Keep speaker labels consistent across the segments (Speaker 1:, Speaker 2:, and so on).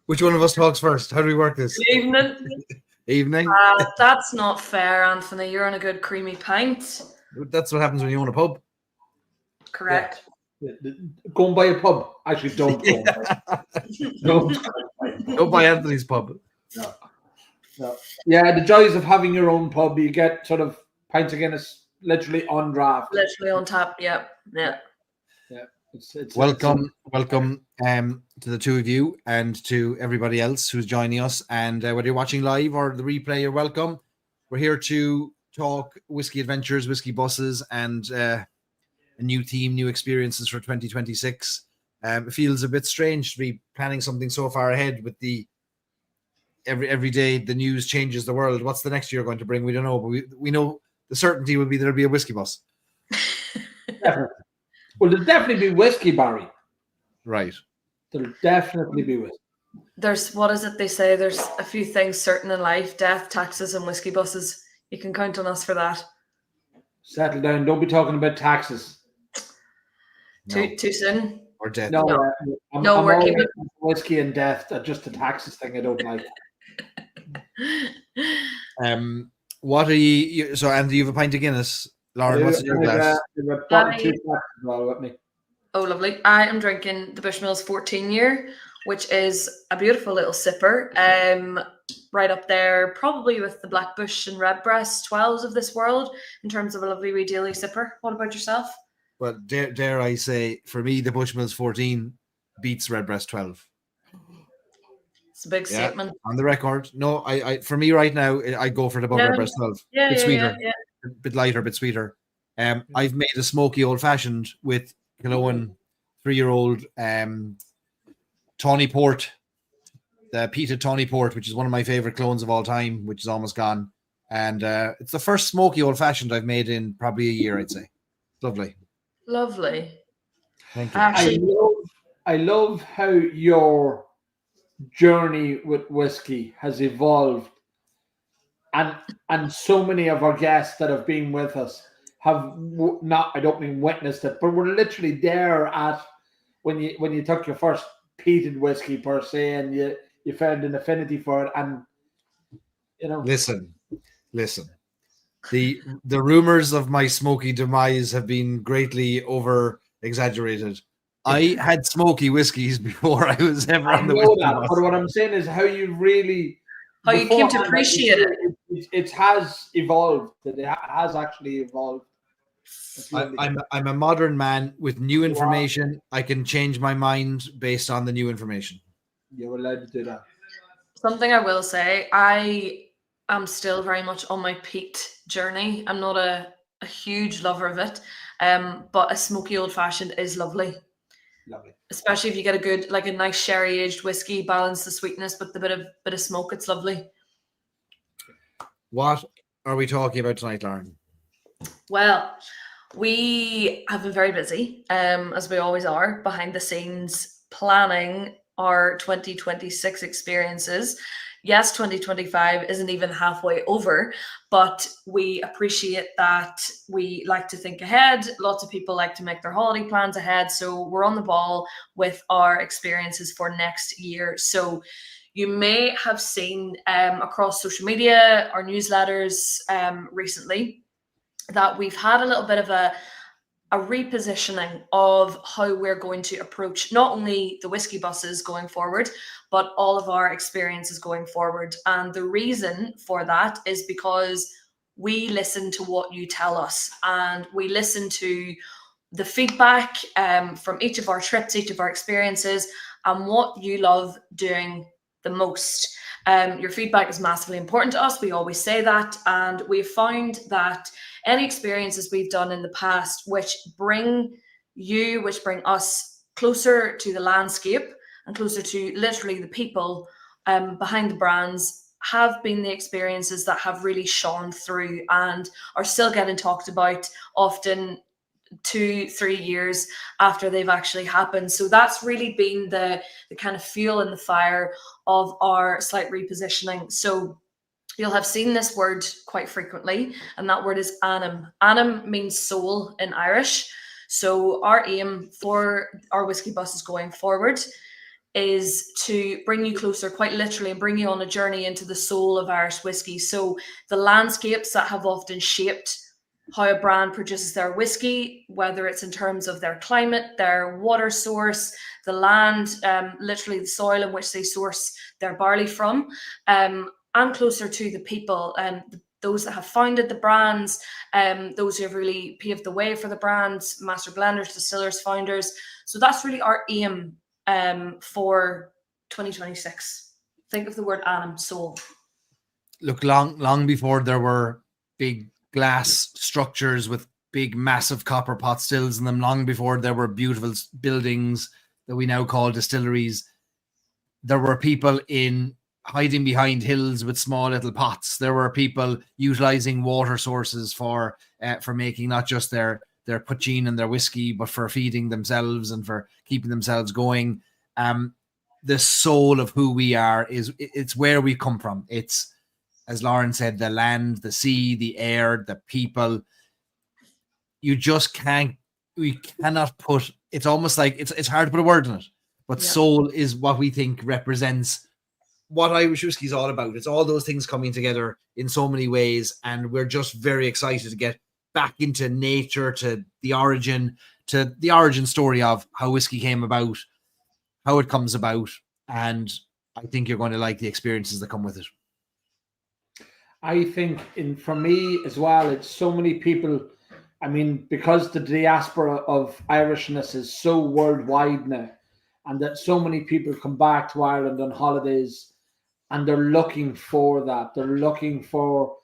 Speaker 1: Which one of us talks first? How do we work this?
Speaker 2: Good evening.
Speaker 1: Evening.
Speaker 2: That's not fair, Anthony. You're on a good creamy pint.
Speaker 1: That's what happens when you own a pub.
Speaker 2: Correct.
Speaker 3: Go and buy a pub. Actually, don't go. Don't
Speaker 1: go buy Anthony's pub.
Speaker 3: No. Yeah, the joys of having your own pub. You get sort of pints of Guinness literally on draft.
Speaker 2: Literally on tap. Yeah.
Speaker 1: Welcome to the two of you and to everybody else who's joining us. And whether you're watching live or the replay, you're welcome. We're here to talk whiskey adventures, whiskey buses, and a new theme, new experiences for 2026. It feels a bit strange to be planning something so far ahead with the every day the news changes the world. What's the next year going to bring? We don't know, but we know the certainty will be there'll be a whiskey bus.
Speaker 3: Definitely. Well, there'll definitely be whiskey, Barry.
Speaker 1: Right.
Speaker 3: There'll definitely be whiskey.
Speaker 2: There's, what is it they say? There's a few things certain in life: death, taxes, and whiskey buses. You can count on us for that.
Speaker 3: Settle down. Don't be talking about taxes.
Speaker 2: Too soon.
Speaker 1: Or death.
Speaker 3: No,
Speaker 2: we're keeping
Speaker 3: whiskey and death. Just the taxes thing I don't like.
Speaker 1: What are you? So, Andy, you have a pint of Guinness. Lauren, what's in your glass?
Speaker 2: Oh, lovely. I am drinking the Bushmills 14 year, which is a beautiful little sipper. Right up there, probably with the Blackbush and Redbreast 12s of this world in terms of a lovely wee daily sipper. What about yourself?
Speaker 1: Well, dare I say, for me, the Bushmills 14 beats Redbreast 12.
Speaker 2: It's a big statement.
Speaker 1: On the record. No, I for me right now, I go for the Redbreast 12. Bit sweeter. A bit lighter, a bit sweeter. I've made a smoky old fashioned with Killowen 3-year-old Tawny Port, the peated Tawny Port, which is one of my favorite clones of all time, which is almost gone. And it's the first smoky old fashioned I've made in probably a year, I'd say. Lovely.
Speaker 3: Thank you. I love how your journey with whiskey has evolved. And so many of our guests that have been with us have not, I don't mean witnessed it, but we're literally there at when you took your first peated whiskey per se, and you found an affinity for it, and
Speaker 1: Listen. The rumors of my smoky demise have been greatly over exaggerated. I had smoky whiskeys before I was ever on the whiskey bus.
Speaker 3: But what I'm saying is how you
Speaker 2: came to appreciate it.
Speaker 3: It has evolved. It has actually evolved.
Speaker 1: I'm a modern man with new information. Wow. I can change my mind based on the new information.
Speaker 3: You're allowed to do that.
Speaker 2: Something I will say, I am still very much on my peat journey. I'm not a huge lover of it, but a smoky old fashioned is lovely.
Speaker 3: Lovely.
Speaker 2: Especially if you get a good, like a nice sherry aged whiskey, balance the sweetness with the bit of smoke. It's lovely.
Speaker 1: What are we talking about tonight, Lauren?
Speaker 2: Well, we have been very busy, as we always are, behind the scenes, planning our 2026 experiences. Yes, 2025 isn't even halfway over, but we appreciate that we like to think ahead. Lots of people like to make their holiday plans ahead. So we're on the ball with our experiences for next year. So you may have seen across social media, our newsletters recently, that we've had a little bit of a repositioning of how we're going to approach not only the whiskey buses going forward, but all of our experiences going forward. And the reason for that is because we listen to what you tell us, and we listen to the feedback from each of our trips, each of our experiences, and what you love doing the most. Your feedback is massively important to us. We always say that, and we've found that any experiences we've done in the past which bring us closer to the landscape and closer to literally the people behind the brands have been the experiences that have really shone through and are still getting talked about, often 2-3 years after they've actually happened. So that's really been the kind of fuel in the fire of our slight repositioning. So you'll have seen this word quite frequently, and that word is anam. Anam means soul in Irish. So our aim for our whiskey buses going forward is to bring you closer, quite literally, and bring you on a journey into the soul of Irish whiskey. So the landscapes that have often shaped how a brand produces their whiskey, whether it's in terms of their climate, their water source, the land, literally the soil in which they source their barley from, and closer to the people, those that have founded the brands, those who have really paved the way for the brands, master blenders, distillers, founders. So that's really our aim for 2026. Think of the word anima, soul.
Speaker 1: Look, long before there were big glass structures with big, massive copper pot stills in them, long before there were beautiful buildings that we now call distilleries, there were people in hiding behind hills with small little pots. There were people utilizing water sources for making not just their poitín and their whiskey, but for feeding themselves and for keeping themselves going. The soul of who we are it's where we come from. It's, as Lauren said, the land, the sea, the air, the people. You just we cannot put, it's almost like it's hard to put a word in it, but soul is what we think represents what Irish whiskey is all about. It's all those things coming together in so many ways, and we're just very excited to get back into nature, to the origin story of how whiskey came about, how it comes about, and I think you're going to like the experiences that come with it.
Speaker 3: I think, for me as well, it's so many people. I mean, because the diaspora of Irishness is so worldwide now, and that so many people come back to Ireland on holidays, and they're looking for that. They're looking for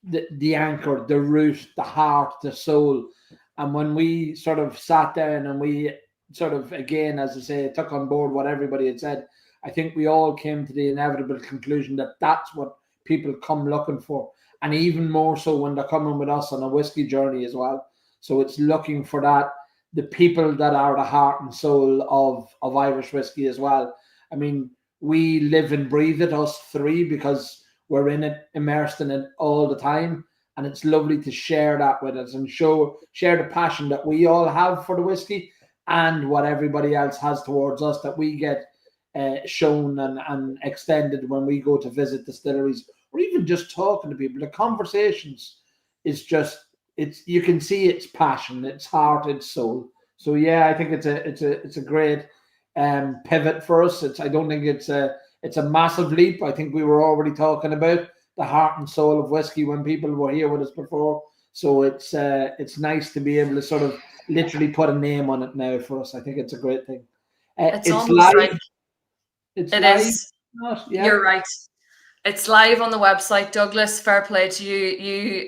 Speaker 3: the anchor, the root, the heart, the soul. And when we sort of sat down and we sort of, again, as I say, took on board what everybody had said, I think we all came to the inevitable conclusion that that's what people come looking for. And even more so when they're coming with us on a whiskey journey as well. So it's looking for that, the people that are the heart and soul of Irish whiskey as well. I mean, we live and breathe it, us three, because we're in it, immersed in it all the time. And it's lovely to share that with us and share the passion that we all have for the whiskey and what everybody else has towards us, that we get shown and extended when we go to visit distilleries, or even just talking to people. The conversations is just, you can see it's passion, it's heart, it's soul. So yeah, I think it's a great pivot for us. I don't think it's a massive leap. I think we were already talking about the heart and soul of whiskey when people were here with us before. So it's nice to be able to sort of literally put a name on it now for us. I think it's a great thing.
Speaker 2: It's
Speaker 3: live.
Speaker 2: Like,
Speaker 3: it's
Speaker 2: it
Speaker 3: live.
Speaker 2: Is. You're right. It's live on the website. Douglas, fair play to you. You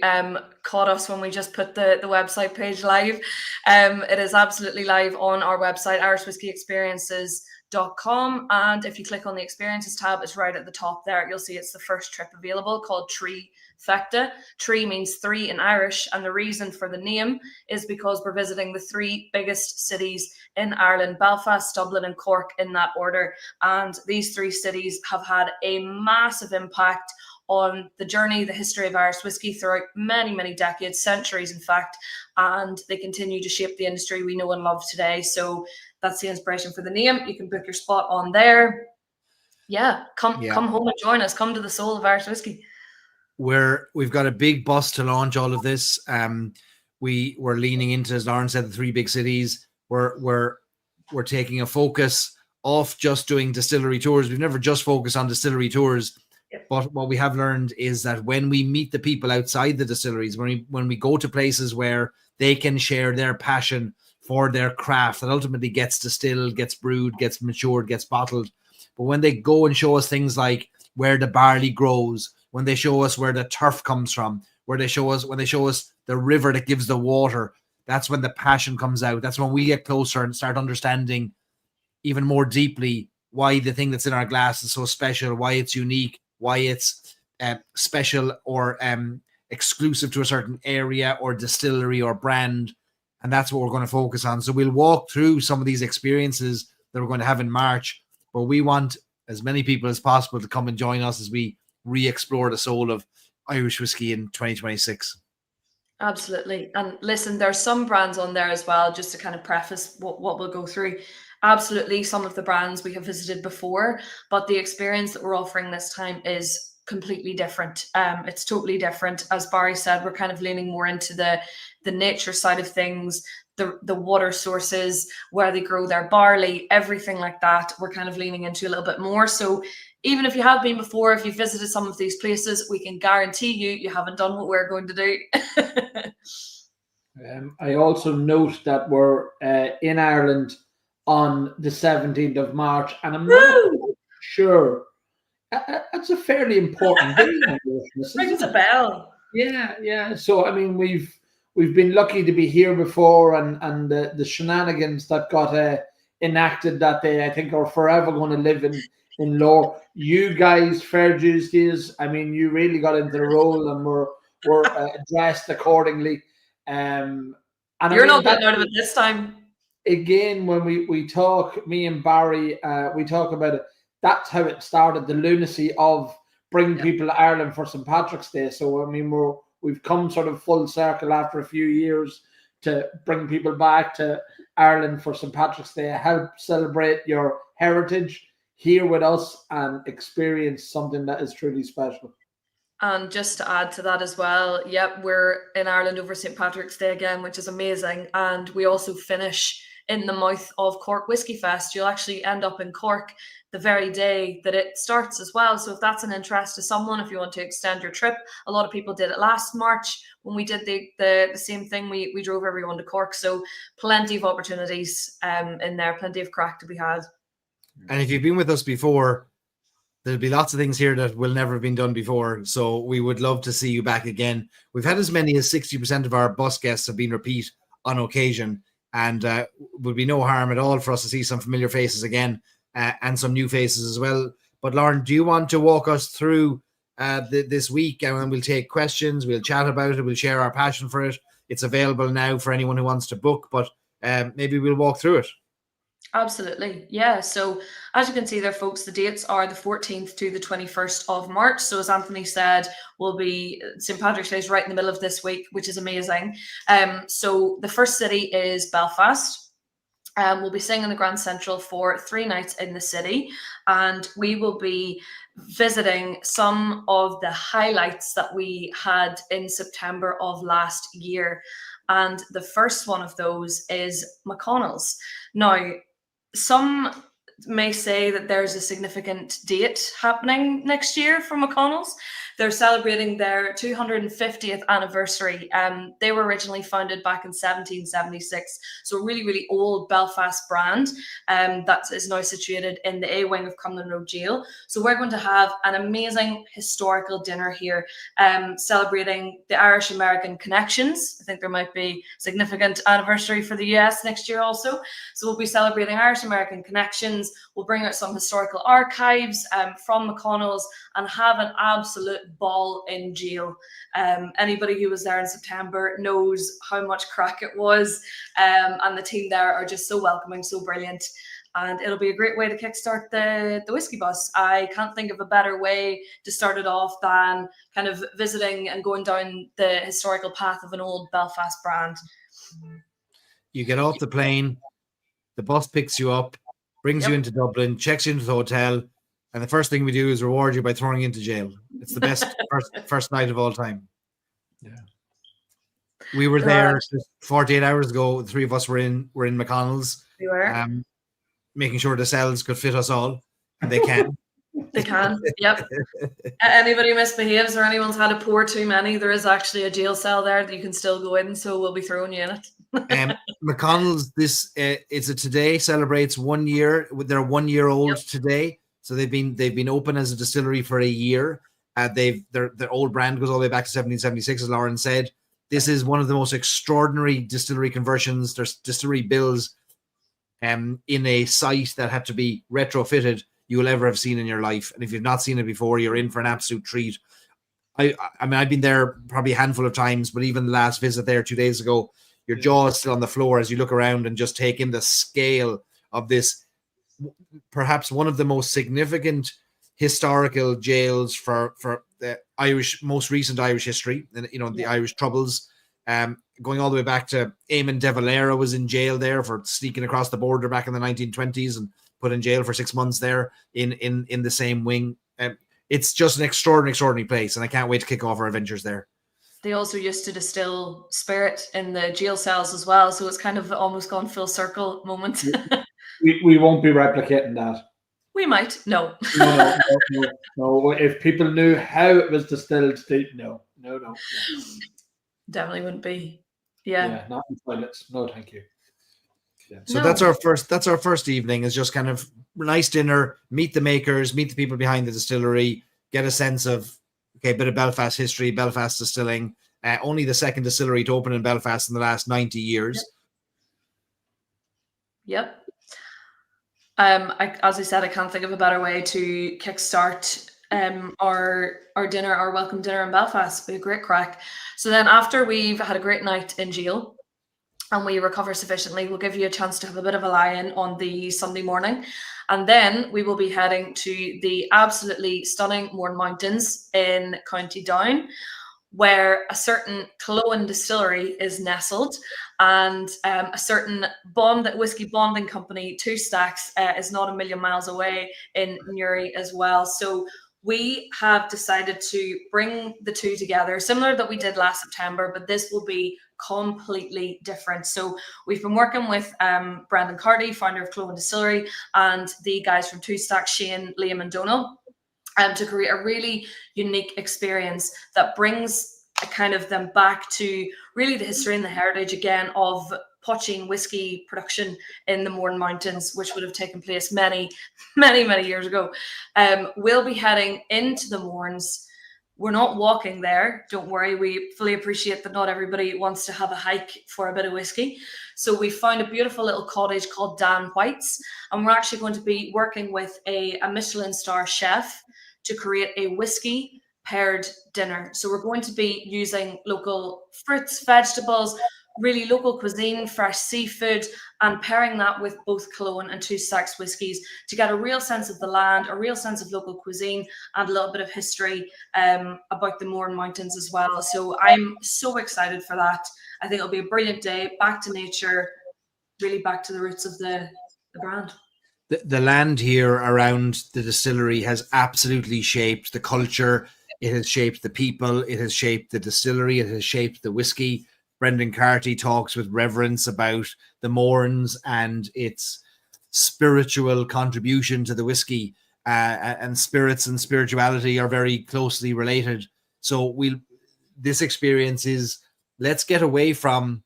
Speaker 2: caught us when we just put the website page live. It is absolutely live on our website, irishwhiskeyexperiences.com. And if you click on the experiences tab, it's right at the top there. You'll see it's the first trip available called Trifecta. Tree means three in Irish. And the reason for the name is because we're visiting the three biggest cities in Ireland: Belfast, Dublin, and Cork, in that order. And these three cities have had a massive impact on the journey, the history of Irish whiskey throughout many, many decades, centuries, in fact, and they continue to shape the industry we know and love today. So that's the inspiration for the name. You can book your spot on there. Come home and join us. Come to the soul of Irish whiskey.
Speaker 1: We've got a big bus to launch all of this. We're leaning into, as Lauren said, the three big cities. We're taking a focus off just doing distillery tours. We've never just focused on distillery tours. But what we have learned is that when we meet the people outside the distilleries, when we go to places where they can share their passion for their craft that ultimately gets distilled, gets brewed, gets matured, gets bottled. But when they go and show us things like where the barley grows, when they show us where the turf comes from, when they show us the river that gives the water, that's when the passion comes out. That's when we get closer and start understanding even more deeply why the thing that's in our glass is so special, why it's unique, why it's special or exclusive to a certain area or distillery or brand. And that's what we're going to focus on. So we'll walk through some of these experiences that we're going to have in March, but we want as many people as possible to come and join us as we re-explore the soul of Irish whiskey in 2026.
Speaker 2: Absolutely. And listen, there's some brands on there as well, just to kind of preface what we'll go through. Absolutely, some of the brands we have visited before, but the experience that we're offering this time is completely different. It's totally different. As Barry said, we're kind of leaning more into the nature side of things, the water sources, where they grow their barley, everything like that. We're kind of leaning into a little bit more. So even if you have been before, if you visited some of these places, we can guarantee you haven't done what we're going to do.
Speaker 3: I also note that we're in Ireland on the 17th of March, and I'm not
Speaker 2: Woo!
Speaker 3: sure. That's a fairly important day on Christmas,
Speaker 2: Rings
Speaker 3: isn't
Speaker 2: a
Speaker 3: it?
Speaker 2: bell.
Speaker 3: Yeah. So I mean, we've been lucky to be here before, and the shenanigans that got enacted that day, I think, are forever going to live in lore. You guys, Fair Tuesdays, I mean, you really got into the role and were dressed accordingly. And I
Speaker 2: You're
Speaker 3: mean
Speaker 2: not
Speaker 3: that
Speaker 2: getting out of it this time.
Speaker 3: again, when we talk, me and Barry, we talk about it. That's how it started. The lunacy of bringing
Speaker 2: Yeah.
Speaker 3: people to Ireland for St. Patrick's Day. So I mean, we've come sort of full circle after a few years to bring people back to Ireland for St. Patrick's Day, help celebrate your heritage here with us, and experience something that is truly special.
Speaker 2: And just to add to that as well, yep, we're in Ireland over St. Patrick's Day again, which is amazing. And we also finish in the mouth of Cork Whisky Fest. You'll actually end up in Cork the very day that it starts as well. So if that's an interest to someone, if you want to extend your trip, a lot of people did it last March when we did the same thing. We drove everyone to Cork. So plenty of opportunities in there, plenty of crack to be had.
Speaker 1: And if you've been with us before, there'll be lots of things here that will never have been done before. So we would love to see you back again. We've had as many as 60% of our bus guests have been repeat on occasion, and would be no harm at all for us to see some familiar faces again and some new faces as well. But Lauren, do you want to walk us through this week, and then we'll take questions, we'll chat about it, we'll share our passion for it. It's available now for anyone who wants to book, but maybe we'll walk through it.
Speaker 2: Absolutely. Yeah. So as you can see there, folks, the dates are the 14th to the 21st of March. So as Anthony said, will be St. Patrick's Day is right in the middle of this week, which is amazing. So the first city is Belfast. We'll be staying in the Grand Central for 3 nights in the city, and we will be visiting some of the highlights that we had in September of last year. And the first one of those is McConnell's. Now, some may say that there's a significant date happening next year for McConnell's. They're celebrating their 250th anniversary. They were originally founded back in 1776, so a really, really old Belfast brand that is now situated in the A wing of Crumlin Road Jail. So we're going to have an amazing historical dinner here, celebrating the Irish-American connections. I think there might be significant anniversary for the US next year also. So we'll be celebrating Irish-American connections. We'll bring out some historical archives from McConnell's and have an absolute ball in jail. Anybody who was there in September knows how much crack it was, and the team there are just so welcoming, so brilliant. And it'll be a great way to kickstart the whiskey bus. I can't think of a better way to start it off than kind of visiting and going down the historical path of an old Belfast brand.
Speaker 1: You get off the plane, the bus picks you up, brings you into Dublin, checks you into the hotel, and the first thing we do is reward you by throwing you into jail. It's the best first night of all time.
Speaker 3: Yeah.
Speaker 1: We were there just 48 hours ago. The three of us were in McConnell's.
Speaker 2: We were.
Speaker 1: Making sure the cells could fit us all. And they can.
Speaker 2: They can, yep. Anybody misbehaves or anyone's had a pour too many, there is actually a jail cell there that you can still go in, so we'll be throwing you in it.
Speaker 1: McConnell's, it's a today celebrates 1 year. They're 1 year old today, so they've been open as a distillery for a year. Their old brand goes all the way back to 1776, as Lauren said. This is one of the most extraordinary distillery conversions. There's distillery bills in a site that had to be retrofitted you will ever have seen in your life. And if you've not seen it before, you're in for an absolute treat. I mean, I've been there probably a handful of times, but even the last visit there 2 days ago, your jaw is still on the floor as you look around and just take in the scale of this, perhaps one of the most significant historical jails for the Irish, most recent Irish history, and the Irish Troubles. going all the way back to Eamon de Valera was in jail there for sneaking across the border back in the 1920s and put in jail for 6 months there in the same wing. It's just an extraordinary place, and I can't wait to kick off our adventures there.
Speaker 2: They also used to distill spirit in the jail cells as well, so it's kind of almost gone full circle moment.
Speaker 3: We won't be replicating that.
Speaker 2: We might. No.
Speaker 3: No. If people knew how it was distilled, no.
Speaker 2: Definitely wouldn't be. Yeah,
Speaker 3: not in toilets. No, thank you.
Speaker 1: Yeah. So that's our first evening, is just kind of nice dinner, meet the makers, meet the people behind the distillery, get a sense of a bit of Belfast history, Belfast distilling. Only the second distillery to open in Belfast in the last 90 years.
Speaker 2: Yep. As I said, I can't think of a better way to kickstart our dinner, our welcome dinner in Belfast. It'll be a great crack. So then after we've had a great night in jail and we recover sufficiently, we'll give you a chance to have a bit of a lie-in on the Sunday morning. And then we will be heading to the absolutely stunning Mourne Mountains in County Down, where a certain Clohan distillery is nestled, and a certain whiskey bonding company, Two Stacks, is not a million miles away in Newry as well. So we have decided to bring the two together, similar that we did last September, but this will be completely different. So we've been working with Brendan Carty, founder of Clohan Distillery, and the guys from Two Stacks, Shane, Liam and Donal, to create a really unique experience that brings kind of them back to really the history and the heritage again of poaching whiskey production in the Mourne Mountains, which would have taken place many years ago. We'll be heading into the Mournes. We're not walking there. Don't worry. We fully appreciate that not everybody wants to have a hike for a bit of whiskey. So we found a beautiful little cottage called Dan White's, and we're actually going to be working with a Michelin star chef to create a whiskey paired dinner. So we're going to be using local fruits, vegetables, really local cuisine, fresh seafood, and pairing that with both Clohan and Two Stacks whiskies to get a real sense of the land, a real sense of local cuisine, and a little bit of history about the Mourne Mountains as well. So I'm so excited for that. I think it'll be a brilliant day, back to nature, really back to the roots of the brand.
Speaker 1: The land here around the distillery has absolutely shaped the culture. It has shaped the people. It has shaped the distillery. It has shaped the whiskey. Brendan Carty talks with reverence about the Mournes and its spiritual contribution to the whiskey, and spirits and spirituality are very closely related. So this experience is, let's get away from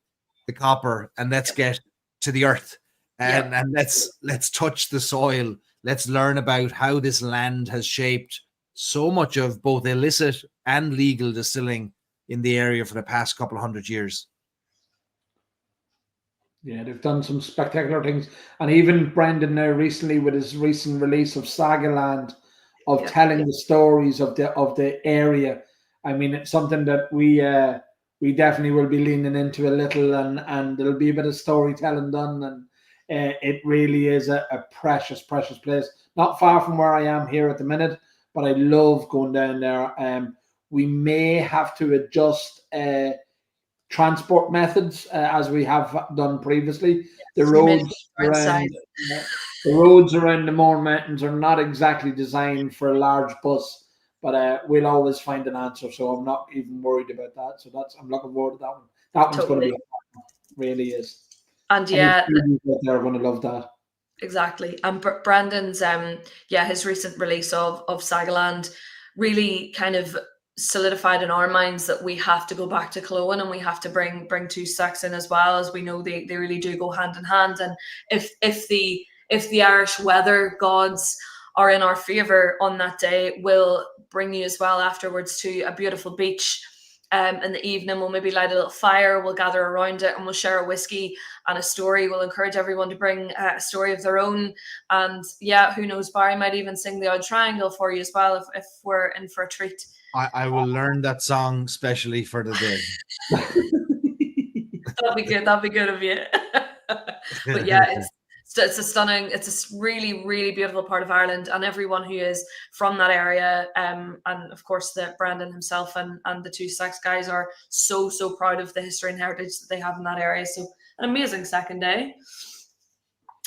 Speaker 1: the copper and let's get to the earth. And let's touch the soil. Let's learn about how this land has shaped so much of both illicit and legal distilling in the area for the past couple of 100 years.
Speaker 3: Yeah, they've done some spectacular things. And even Brendan recently, with his recent release of Sagaland, of telling the stories of the area. I mean, it's something that we definitely will be leaning into a little, and there'll be a bit of storytelling done, and it really is a precious place. Not far from where I am here at the minute, but I love going down there. We may have to adjust transport methods as we have done previously. The roads around the Mourne Mountains are not exactly designed for a large bus, but we'll always find an answer. So I'm not even worried about that. So I'm looking forward to that one. That one's going to be fun. Really is.
Speaker 2: And
Speaker 3: they're going to love that.
Speaker 2: Exactly. And Brandon's his recent release of Sagaland really kind of solidified in our minds that we have to go back to Clohan, and we have to bring Two Stacks in as well, as we know they really do go hand in hand. And if the Irish weather gods are in our favor on that day, we'll bring you as well afterwards to a beautiful beach. In the evening, we'll maybe light a little fire, we'll gather around it, and we'll share a whiskey and a story. We'll encourage everyone to bring a story of their own. And who knows, Barry might even sing the odd triangle for you as well if we're in for a treat.
Speaker 1: I will learn that song specially for the day.
Speaker 2: That'd be good of you. But it's a stunning, it's a really, really beautiful part of Ireland, and everyone who is from that area, and of course the Brendan himself and the two sex guys are so proud of the history and heritage that they have in that area. So an amazing second day.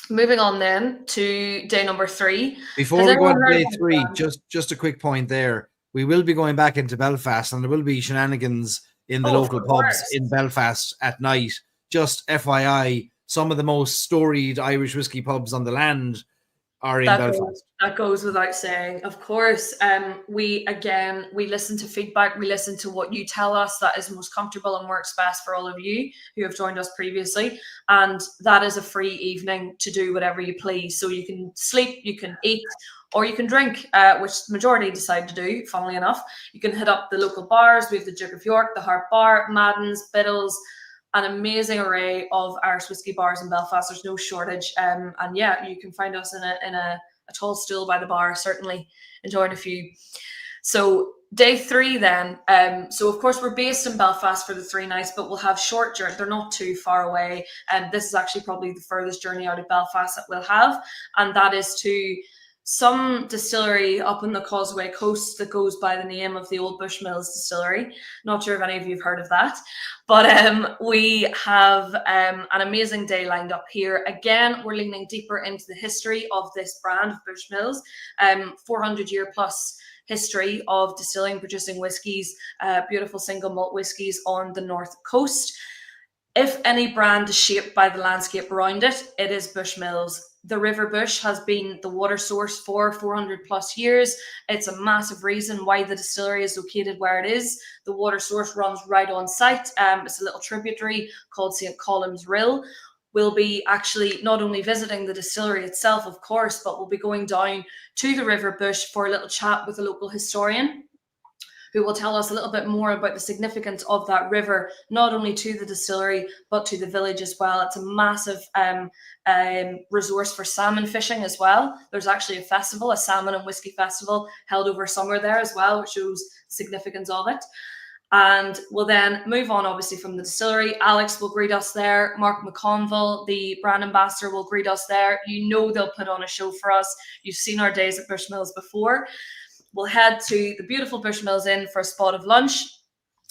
Speaker 2: Moving on then to day number 3.
Speaker 1: Before we go on to day 3, just a quick point there. We will be going back into Belfast, and there will be shenanigans in the local pubs in Belfast at night. Just FYI, some of the most storied Irish whiskey pubs on the land are in Belfast.
Speaker 2: That goes without saying. Of course, we listen to feedback. We listen to what you tell us that is most comfortable and works best for all of you who have joined us previously. And that is a free evening to do whatever you please. So you can sleep, you can eat, or you can drink, which the majority decide to do, funnily enough. You can hit up the local bars. We have the Duke of York, the Harp Bar, Madden's, Biddle's, an amazing array of Irish whiskey bars in Belfast. There's no shortage. And yeah, you can find us in a tall stool by the bar, certainly enjoying a few. So day 3 then. So of course we're based in Belfast for the 3 nights, but we'll have short journeys. They're not too far away. And this is actually probably the furthest journey out of Belfast that we'll have. And that is to some distillery up on the Causeway Coast that goes by the name of the Old Bushmills Distillery. Not sure if any of you have heard of that, but we have an amazing day lined up here. Again, we're leaning deeper into the history of this brand of Bushmills, 400-year plus history of distilling, producing whiskies, beautiful single malt whiskies on the North Coast. If any brand is shaped by the landscape around it, it is Bushmills. The River Bush has been the water source for 400 plus years. It's a massive reason why the distillery is located where it is. The water source runs right on site. It's a little tributary called St. Colum's Rill. We'll be actually not only visiting the distillery itself, of course, but we'll be going down to the River Bush for a little chat with a local historian who will tell us a little bit more about the significance of that river, not only to the distillery, but to the village as well. It's a massive resource for salmon fishing as well. There's actually a festival, a salmon and whiskey festival held over summer there as well, which shows the significance of it. And we'll then move on, obviously, from the distillery. Alex will greet us there. Mark McConville, the brand ambassador, will greet us there. You know they'll put on a show for us. You've seen our days at Bushmills before. We'll head to the beautiful Bushmills Inn for a spot of lunch.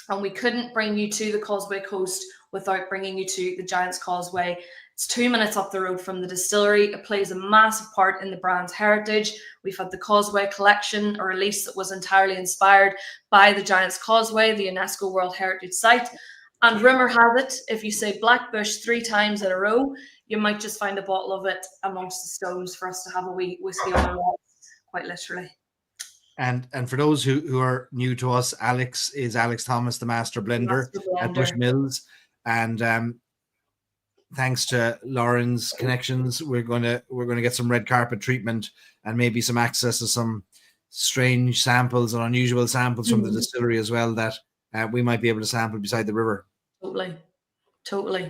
Speaker 2: And we couldn't bring you to the Causeway Coast without bringing you to the Giant's Causeway. It's 2 minutes up the road from the distillery. It plays a massive part in the brand's heritage. We've had the Causeway Collection, a release that was entirely inspired by the Giant's Causeway, the UNESCO World Heritage Site. And rumour has it, if you say Black Bush 3 times in a row, you might just find a bottle of it amongst the stones for us to have a wee whiskey on our walls, quite literally.
Speaker 1: And for those who are new to us, Alex is Alex Thomas, the master blender at Bushmills. And thanks to Lauren's connections, we're gonna get some red carpet treatment and maybe some access to some strange samples and unusual samples from the distillery as well that we might be able to sample beside the river.
Speaker 2: Totally.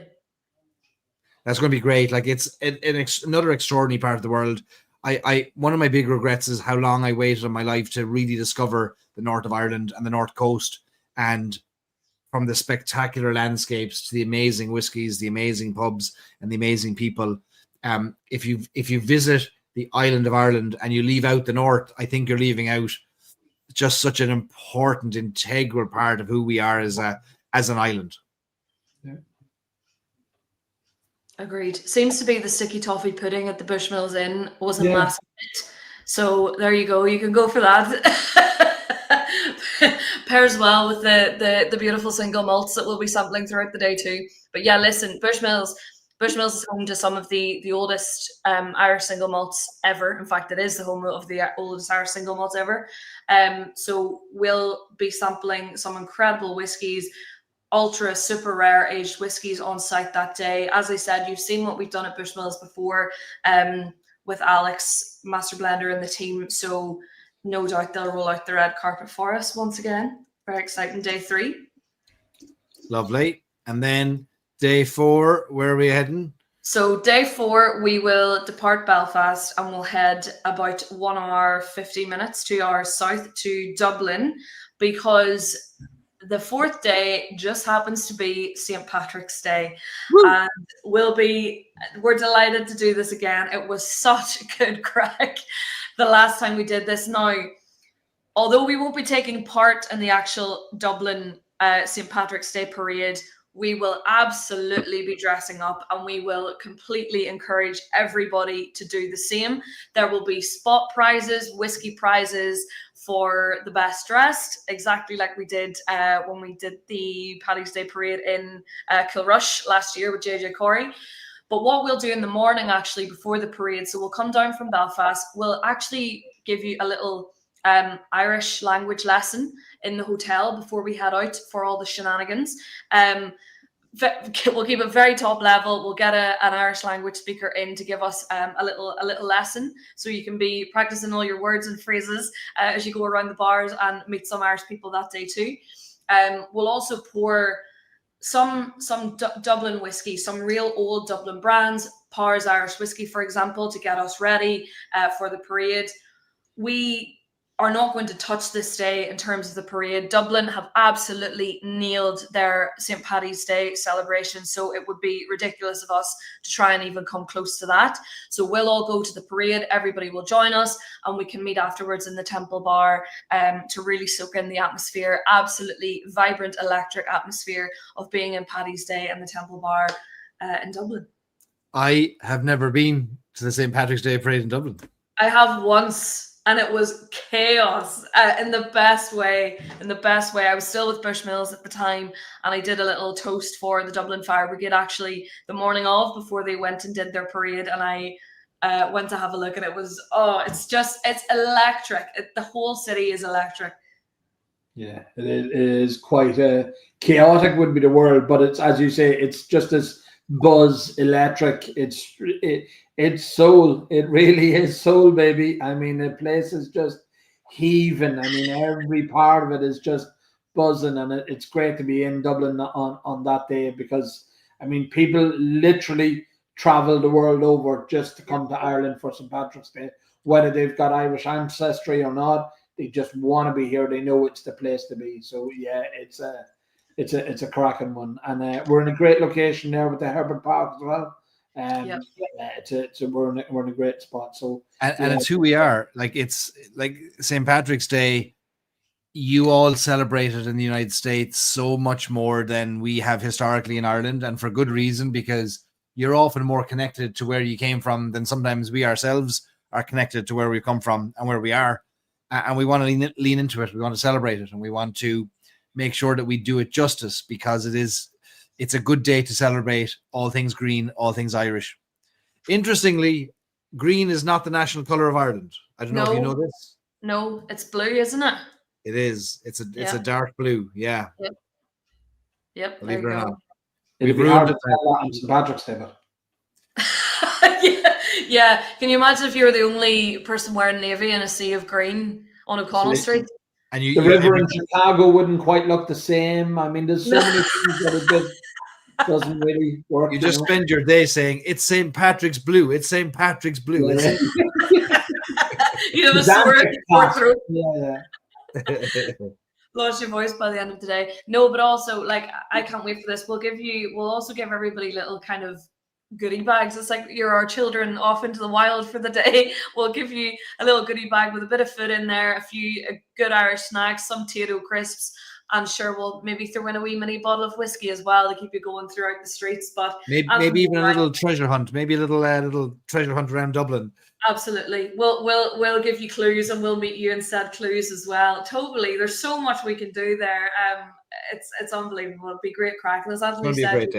Speaker 1: That's going to be great. Like, it's another extraordinary part of the world. I one of my big regrets is how long I waited in my life to really discover the north of Ireland and the North Coast, and from the spectacular landscapes to the amazing whiskies, the amazing pubs, and the amazing people. If you visit the island of Ireland and you leave out the north, I think you're leaving out just such an important, integral part of who we are as an island.
Speaker 3: Yeah.
Speaker 2: Agreed. Seems to be the sticky toffee pudding at the Bushmills Inn was a massive hit. So there you go. You can go for that. Pairs well with the beautiful single malts that we'll be sampling throughout the day too. But yeah, listen, Bushmills is home to some of the oldest Irish single malts ever. In fact, it is the home of the oldest Irish single malts ever. So we'll be sampling some incredible whiskies, ultra super rare aged whiskies on site that day. As I said, you've seen what we've done at Bushmills before with Alex, master blender, and the team. So no doubt they'll roll out the red carpet for us once again. Very exciting day 3.
Speaker 1: Lovely. And then day 4, where are we heading?
Speaker 2: So day 4, we will depart Belfast and we'll head about 1 hour, 50 minutes, 2 hours south to Dublin, because the fourth day just happens to be St. Patrick's Day.
Speaker 1: Woo!
Speaker 2: And we're delighted to do this again. It was such a good crack the last time we did this. Now, although we won't be taking part in the actual Dublin St. Patrick's Day parade, we will absolutely be dressing up, and we will completely encourage everybody to do the same. There will be spot prizes, whiskey prizes for the best dressed, exactly like we did when we did the Paddy's Day parade in Kilrush last year with JJ Corey. But what we'll do in the morning, actually, before the parade, so we'll come down from Belfast, we'll actually give you a little Irish language lesson in the hotel before we head out for all the shenanigans. We'll keep it very top level. We'll get an Irish language speaker in to give us a little lesson, so you can be practicing all your words and phrases as you go around the bars and meet some Irish people that day too. We'll also pour some Dublin whiskey, some real old Dublin brands, Powers Irish whiskey, for example, to get us ready for the parade. We are not going to touch this day in terms of the parade. Dublin have absolutely nailed their St. Paddy's Day celebration, so it would be ridiculous of us to try and even come close to that. So we'll all go to the parade, everybody will join us, and we can meet afterwards in the Temple Bar to really soak in the atmosphere, absolutely vibrant, electric atmosphere of being in Paddy's Day and the Temple Bar in Dublin. I
Speaker 1: have never been to the St. Patrick's Day parade in Dublin.
Speaker 2: I have once, and it was chaos in the best way. I was still with Bushmills at the time, and I did a little toast for the Dublin Fire Brigade actually the morning of, before they went and did their parade, and I went to have a look, and it was, it's electric. The whole city is electric.
Speaker 3: Yeah, it is quite chaotic would be the word, but it's, as you say, it's just as buzz electric. It's soul. It really is soul, baby. I mean, the place is just heaving. I mean, every part of it is just buzzing, and it's great to be in Dublin on that day, because I mean, people literally travel the world over just to come to Ireland for St. Patrick's Day, whether they've got Irish ancestry or not. They just want to be here. They know it's the place to be. So yeah, it's a cracking one, and we're in a great location there with the Herbert Park as well. Yeah, we're in a great spot. So
Speaker 1: and it's who we are. Like, it's like St. Patrick's Day. You all celebrate it in the United States so much more than we have historically in Ireland, and for good reason, because you're often more connected to where you came from than sometimes we ourselves are connected to where we come from and where we are. And we want to lean into it. We want to celebrate it, and we want to make sure that we do it justice, because it's a good day to celebrate all things green, all things Irish. Interestingly, green is not the national color of Ireland. I don't know if you know this.
Speaker 2: No, it's blue, isn't it?
Speaker 1: It is. It's a dark blue. Yeah.
Speaker 2: Yep.
Speaker 1: Believe it or not.
Speaker 3: We've ruined it on St. Patrick's Day.
Speaker 2: Yeah. Can you imagine if you were the only person wearing navy in a sea of green on O'Connell Street?
Speaker 3: And the river in Chicago wouldn't quite look the same. I mean, there's so many things that it just doesn't really work.
Speaker 1: You just spend your day saying, it's St. Patrick's blue. It's St. Patrick's blue.
Speaker 2: Yeah. You have a sore throat.
Speaker 3: Yeah.
Speaker 2: Lost your voice by the end of the day. No, but also, like, I can't wait for this. We'll also give everybody little kind of goodie bags. It's like you're our children off into the wild for the day. We'll give you a little goodie bag with a bit of food in there, a few good Irish snacks, some Tato crisps, and sure, we'll maybe throw in a wee mini bottle of whiskey as well to keep you going throughout the streets. But
Speaker 1: maybe even a little treasure hunt, maybe a little treasure hunt around Dublin.
Speaker 2: Absolutely. We'll give you clues, and we'll meet you in said clues as well. Totally. There's so much we can do there. It's unbelievable. It'll be great crack. And as Anthony said,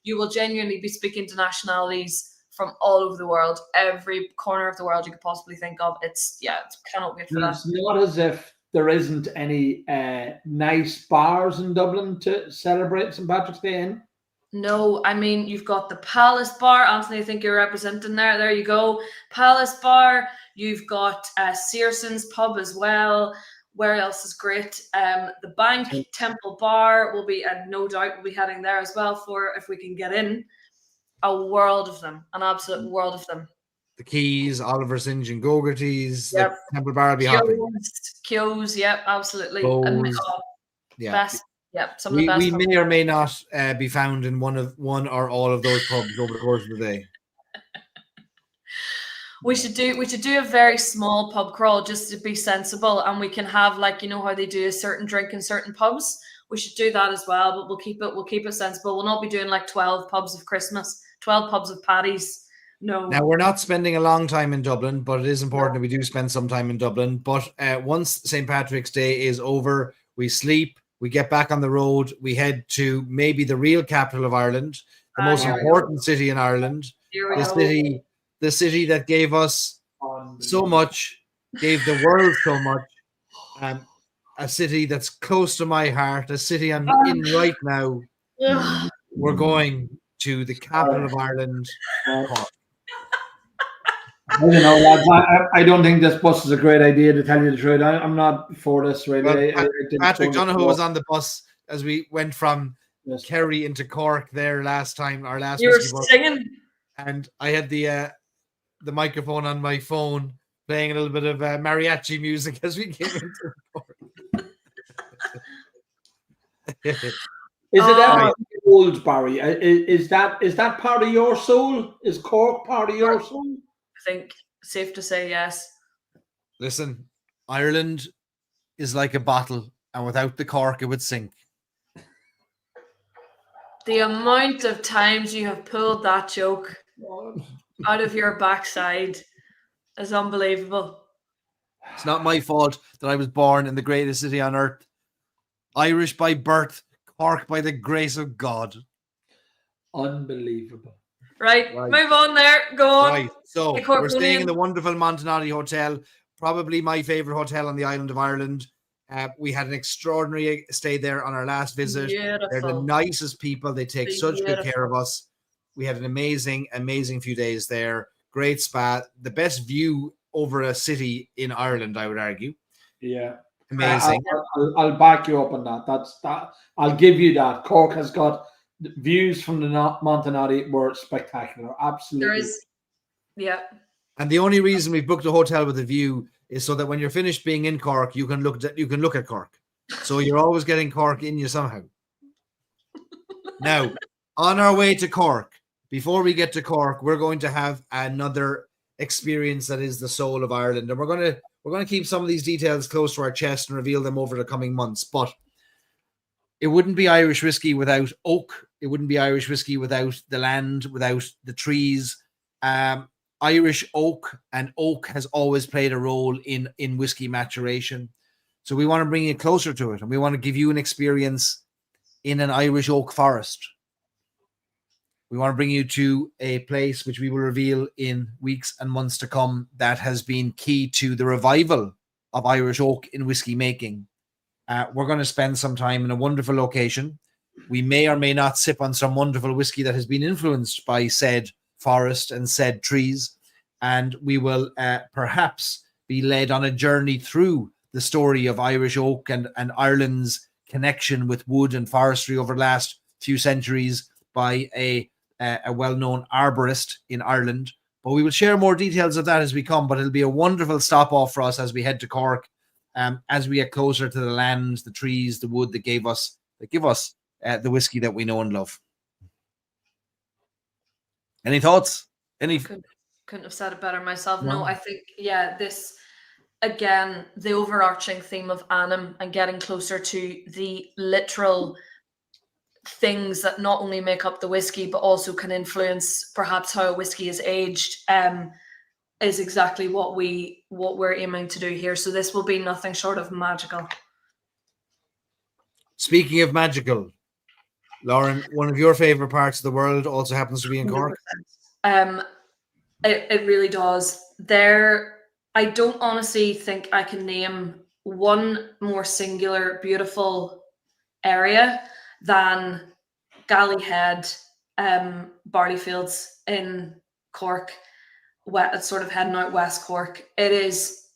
Speaker 2: you will genuinely be speaking to nationalities from all over the world, every corner of the world you could possibly think of. Cannot wait for that.
Speaker 3: It's not as if there isn't any nice bars in Dublin to celebrate St. Patrick's Day in.
Speaker 2: No, I mean, you've got the Palace Bar. Anthony, I think you're representing there. There you go. Palace Bar. You've got Searson's Pub as well. Where else is great? The Bank, Temple Bar will be, and no doubt we'll be heading there as well for, if we can get in. A world of them. An absolute world of them.
Speaker 1: The Keys, Oliver St. John Gogarty's, the Temple Bar will be hopping.
Speaker 2: Keogh's, yep, absolutely.
Speaker 1: Yeah.
Speaker 2: Best. Yeah, some of the best.
Speaker 1: We
Speaker 2: pubs.
Speaker 1: may or may not be found in one or all of those pubs over the course of the day.
Speaker 2: We should do a very small pub crawl just to be sensible, and we can have, like, you know how they do a certain drink in certain pubs. We should do that as well, but we'll keep it sensible. We'll not be doing like 12 pubs of Christmas, 12 pubs of Paddy's. No.
Speaker 1: Now, we're not spending a long time in Dublin, but it is important that we do spend some time in Dublin. But once St. Patrick's Day is over, we sleep, we get back on the road, we head to maybe the real capital of Ireland, the most
Speaker 2: here we
Speaker 1: important city in Ireland,
Speaker 2: Here we
Speaker 1: the
Speaker 2: go.
Speaker 1: city that gave us so much, gave the world so much. A city that's close to my heart, a city I'm in right now.
Speaker 2: Ugh.
Speaker 1: We're going to the capital of Ireland, Cork.
Speaker 3: I don't know, lads. I don't think this bus is a great idea, to tell you the truth. I'm not for this, really.
Speaker 1: Well, Patrick
Speaker 3: don't
Speaker 1: Donoghue was on the bus as we went from Kerry into Cork there last time, our last
Speaker 2: You were
Speaker 1: whiskey bus.
Speaker 2: singing.
Speaker 1: And I had the microphone on my phone playing a little bit of mariachi music as we came into Cork.
Speaker 3: Is it ever old, Barry? Is that part of your soul? Is Cork part of your soul?
Speaker 2: I think safe to say yes.
Speaker 1: Listen, Ireland is like a bottle, and without the cork, it would sink.
Speaker 2: The amount of times you have pulled that joke out of your backside is unbelievable.
Speaker 1: It's not my fault that I was born in the greatest city on earth. Irish by birth, Cork by the grace of God.
Speaker 3: Unbelievable.
Speaker 2: Right. Move on there. Go on.
Speaker 1: Right, so we're staying in the wonderful Montanati Hotel, probably my favourite hotel on the island of Ireland. We had an extraordinary stay there on our last visit.
Speaker 2: Beautiful.
Speaker 1: They're the nicest people. They take such good care of us. We had an amazing few days there. Great spa. The best view over a city in Ireland, I would argue.
Speaker 3: Yeah.
Speaker 1: Amazing.
Speaker 3: I'll back you up on that. That. I'll give you that. Cork has got views from the Montanati were spectacular. Absolutely.
Speaker 2: There is, yeah.
Speaker 1: And the only reason we've booked a hotel with a view is so that when you're finished being in Cork, you can look at Cork. So you're always getting Cork in you somehow. Now, on our way to Cork, before we get to Cork, we're going to have another experience that is the soul of Ireland, and we're going to keep some of these details close to our chest and reveal them over the coming months. But it wouldn't be Irish whiskey without oak. It wouldn't be Irish whiskey without the land, without the trees. Irish oak, and oak has always played a role in whiskey maturation. So we want to bring you closer to it, and we want to give you an experience in an Irish oak forest. We want to bring you to a place which we will reveal in weeks and months to come that has been key to the revival of Irish oak in whiskey making. We're going to spend some time in a wonderful location. We may or may not sip on some wonderful whiskey that has been influenced by said forest and said trees. And we will perhaps be led on a journey through the story of Irish oak and Ireland's connection with wood and forestry over the last few centuries by a well-known arborist in Ireland. But we will share more details of that as we come. But it'll be a wonderful stop off for us as we head to Cork, as we get closer to the land, the trees, the wood that give us the whiskey that we know and love. Any thoughts?
Speaker 2: Couldn't have said it better myself. No, I think, this, again, the overarching theme of Annam and getting closer to the literal things that not only make up the whiskey, but also can influence perhaps how a whiskey is aged, is exactly what we're aiming to do here. So this will be nothing short of magical.
Speaker 1: Speaking of magical, Lauren, one of your favorite parts of the world also happens to be in Cork.
Speaker 2: It really does. I don't honestly think I can name one more singular, beautiful area than Galley Head, barley fields in Cork, sort of heading out West Cork. It is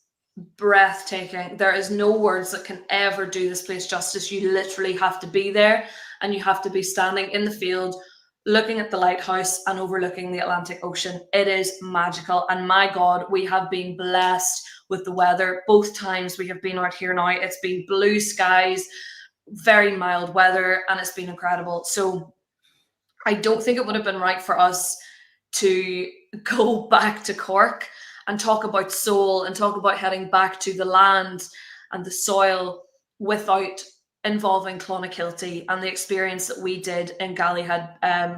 Speaker 2: breathtaking. There is no words that can ever do this place justice. You literally have to be there, and you have to be standing in the field looking at the lighthouse and overlooking the Atlantic Ocean. It is magical. And my God, we have been blessed with the weather. Both times we have been out here now, it's been blue skies, very mild weather, and it's been incredible. So I don't think it would have been right for us to go back to Cork and talk about soul and talk about heading back to the land and the soil without involving Clonakilty and the experience that we did in Gallyhead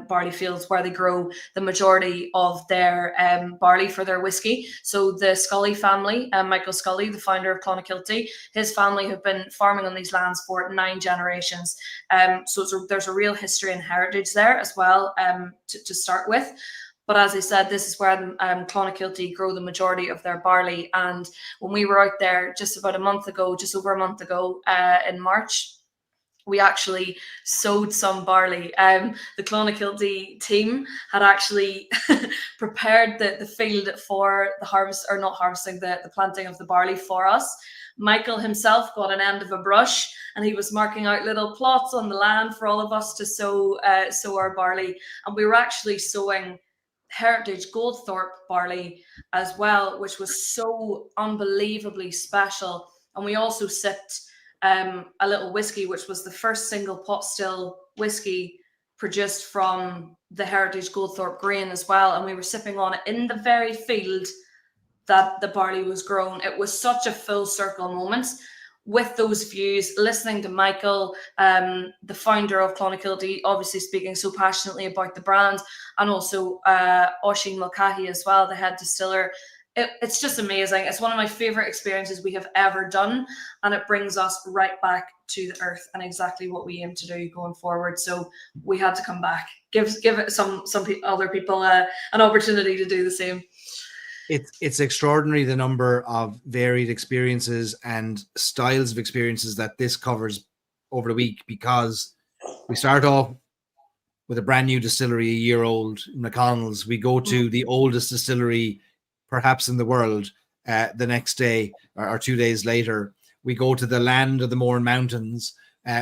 Speaker 2: barley fields, where they grow the majority of their barley for their whiskey. So the Scully family, Michael Scully, the founder of Clonakilty, his family have been farming on these lands for 9 generations. So there's a real history and heritage there as well to start with. But as I said, this is where Clonakilty grow the majority of their barley. And when we were out there just over a month ago, in March, we actually sowed some barley. The Clonakilty team had actually prepared the field for the harvest, or not harvesting, the planting of the barley for us. Michael himself got an end of a brush, and he was marking out little plots on the land for all of us to sow our barley. And we were actually sowing heritage Goldthorpe barley as well, which was so unbelievably special. And we also sipped a little whiskey, which was the first single pot still whiskey produced from the heritage Goldthorpe grain as well. And we were sipping on it in the very field that the barley was grown. It was such a full circle moment with those views, listening to Michael, the founder of Clonakilty, obviously speaking so passionately about the brand, and also Oisin Mulcahy as well, the head distiller. It's just amazing. It's one of my favorite experiences we have ever done, and it brings us right back to the earth and exactly what we aim to do going forward. So we had to come back, give it some other people an opportunity to do the same.
Speaker 1: It's extraordinary the number of varied experiences and styles of experiences that this covers over the week, because we start off with a brand new distillery, a year old, McConnell's. We go to the oldest distillery perhaps in the world the next day or 2 days later. We go to the land of the Mourne Mountains.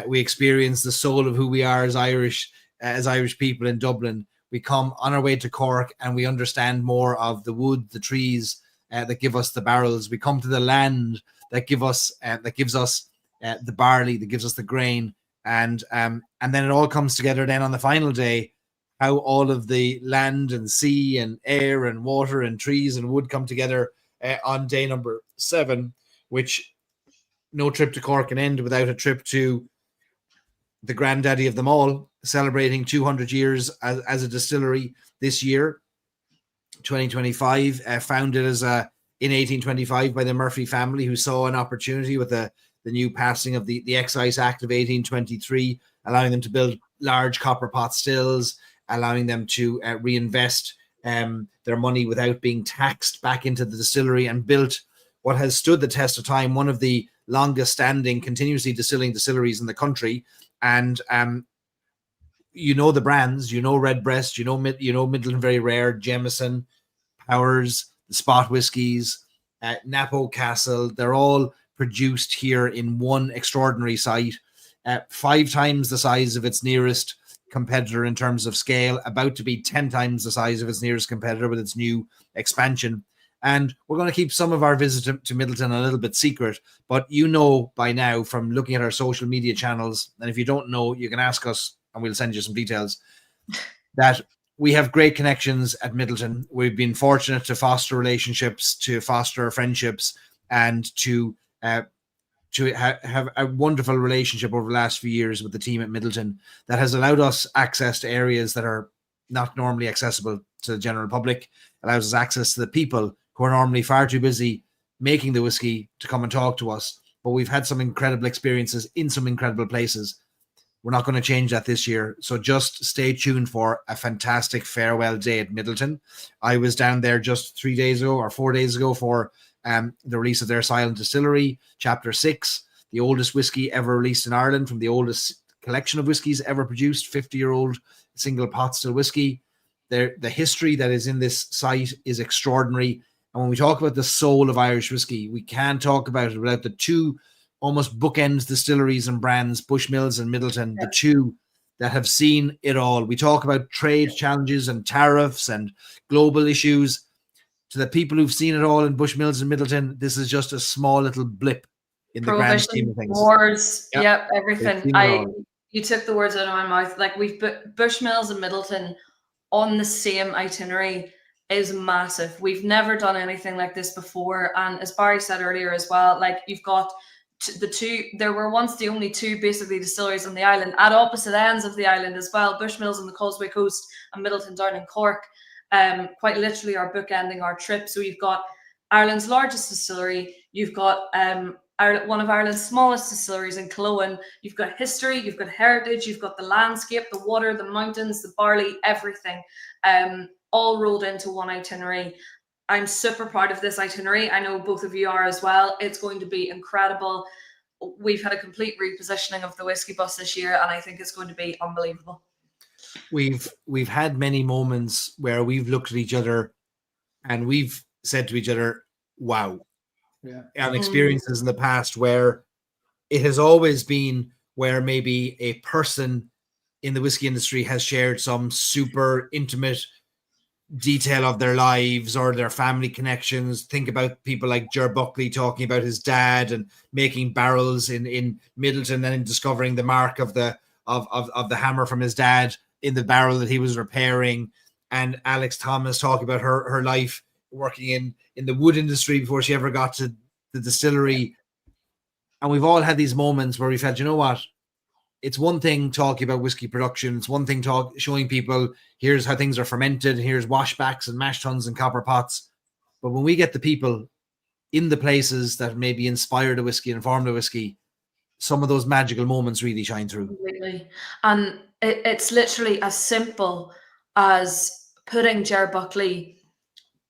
Speaker 1: We experience the soul of who we are as Irish people in Dublin. We come on our way to Cork and we understand more of the wood, the trees that give us the barrels. We come to the land that gives us the barley, that gives us the grain, and then it all comes together. Then on the final day, how all of the land and sea and air and water and trees and wood come together on day number 7, which no trip to Cork can end without a trip to the granddaddy of them all, celebrating 200 years as a distillery this year, 2025, founded in 1825 by the Murphy family, who saw an opportunity with the new passing of the Excise Act of 1823, allowing them to build large copper pot stills, allowing them to reinvest their money without being taxed back into the distillery, and built what has stood the test of time, one of the longest standing continuously distilling distilleries in the country. And the brands, Redbreast, Midland Very Rare, Jameson, Powers, the Spot Whiskies, Napo Castle. They're all produced here in one extraordinary site, 5 times the size of its nearest competitor in terms of scale, about to be 10 times the size of its nearest competitor with its new expansion. And we're going to keep some of our visit to Midleton a little bit secret, but by now from looking at our social media channels, and if you don't know, you can ask us and we'll send you some details, that we have great connections at Midleton. We've been fortunate to foster relationships, to foster friendships, and to have a wonderful relationship over the last few years with the team at Midleton that has allowed us access to areas that are not normally accessible to the general public, allows us access to the people who are normally far too busy making the whiskey to come and talk to us. But we've had some incredible experiences in some incredible places. We're not going to change that this year. So just stay tuned for a fantastic farewell day at Midleton. I was down there just 3 days ago or 4 days ago for the release of their Silent Distillery, Chapter 6, the oldest whiskey ever released in Ireland from the oldest collection of whiskies ever produced, 50-year-old single pot still whiskey. The history that is in this site is extraordinary. And when we talk about the soul of Irish whiskey, we can't talk about it without the two almost bookends distilleries and brands, Bushmills and Midleton, the two that have seen it all. We talk about trade challenges and tariffs and global issues. To the people who've seen it all in Bushmills and Midleton, this is just a small little blip in the grand scheme
Speaker 2: Prohibition,
Speaker 1: of things.
Speaker 2: wars,
Speaker 1: Yep.
Speaker 2: everything. You took the words out of my mouth. Like, we've put Bushmills and Middleton on the same itinerary is massive. We've never done anything like this before. And as Barry said earlier as well, like, you've got there were once the only two basically distilleries on the island at opposite ends of the island as well. Bushmills on the Causeway Coast and Middleton down in Cork. Quite literally are bookending our trip. So you've got Ireland's largest distillery. You've got one of Ireland's smallest distilleries in Cullowen. You've got history, you've got heritage, you've got the landscape, the water, the mountains, the barley, everything, all rolled into one itinerary. I'm super proud of this itinerary. I know both of you are as well. It's going to be incredible. We've had a complete repositioning of the Whiskey Bus this year, and I think it's going to be unbelievable.
Speaker 1: We've had many moments where we've looked at each other and we've said to each other, wow.
Speaker 3: Yeah.
Speaker 1: And experiences in the past where it has always been where maybe a person in the whiskey industry has shared some super intimate detail of their lives or their family connections. Think about people like Ger Buckley talking about his dad and making barrels in Middleton and discovering the mark of the hammer from his dad in the barrel that he was repairing. And Alex Thomas talking about her life working in the wood industry before she ever got to the distillery. And we've all had these moments where we felt, you know what? It's one thing talking about whiskey production. It's one thing showing people here's how things are fermented. Here's washbacks and mash tuns and copper pots. But when we get the people in the places that maybe inspire the whiskey and form the whiskey, some of those magical moments really shine through.
Speaker 2: Completely. And it's literally as simple as putting Ger Buckley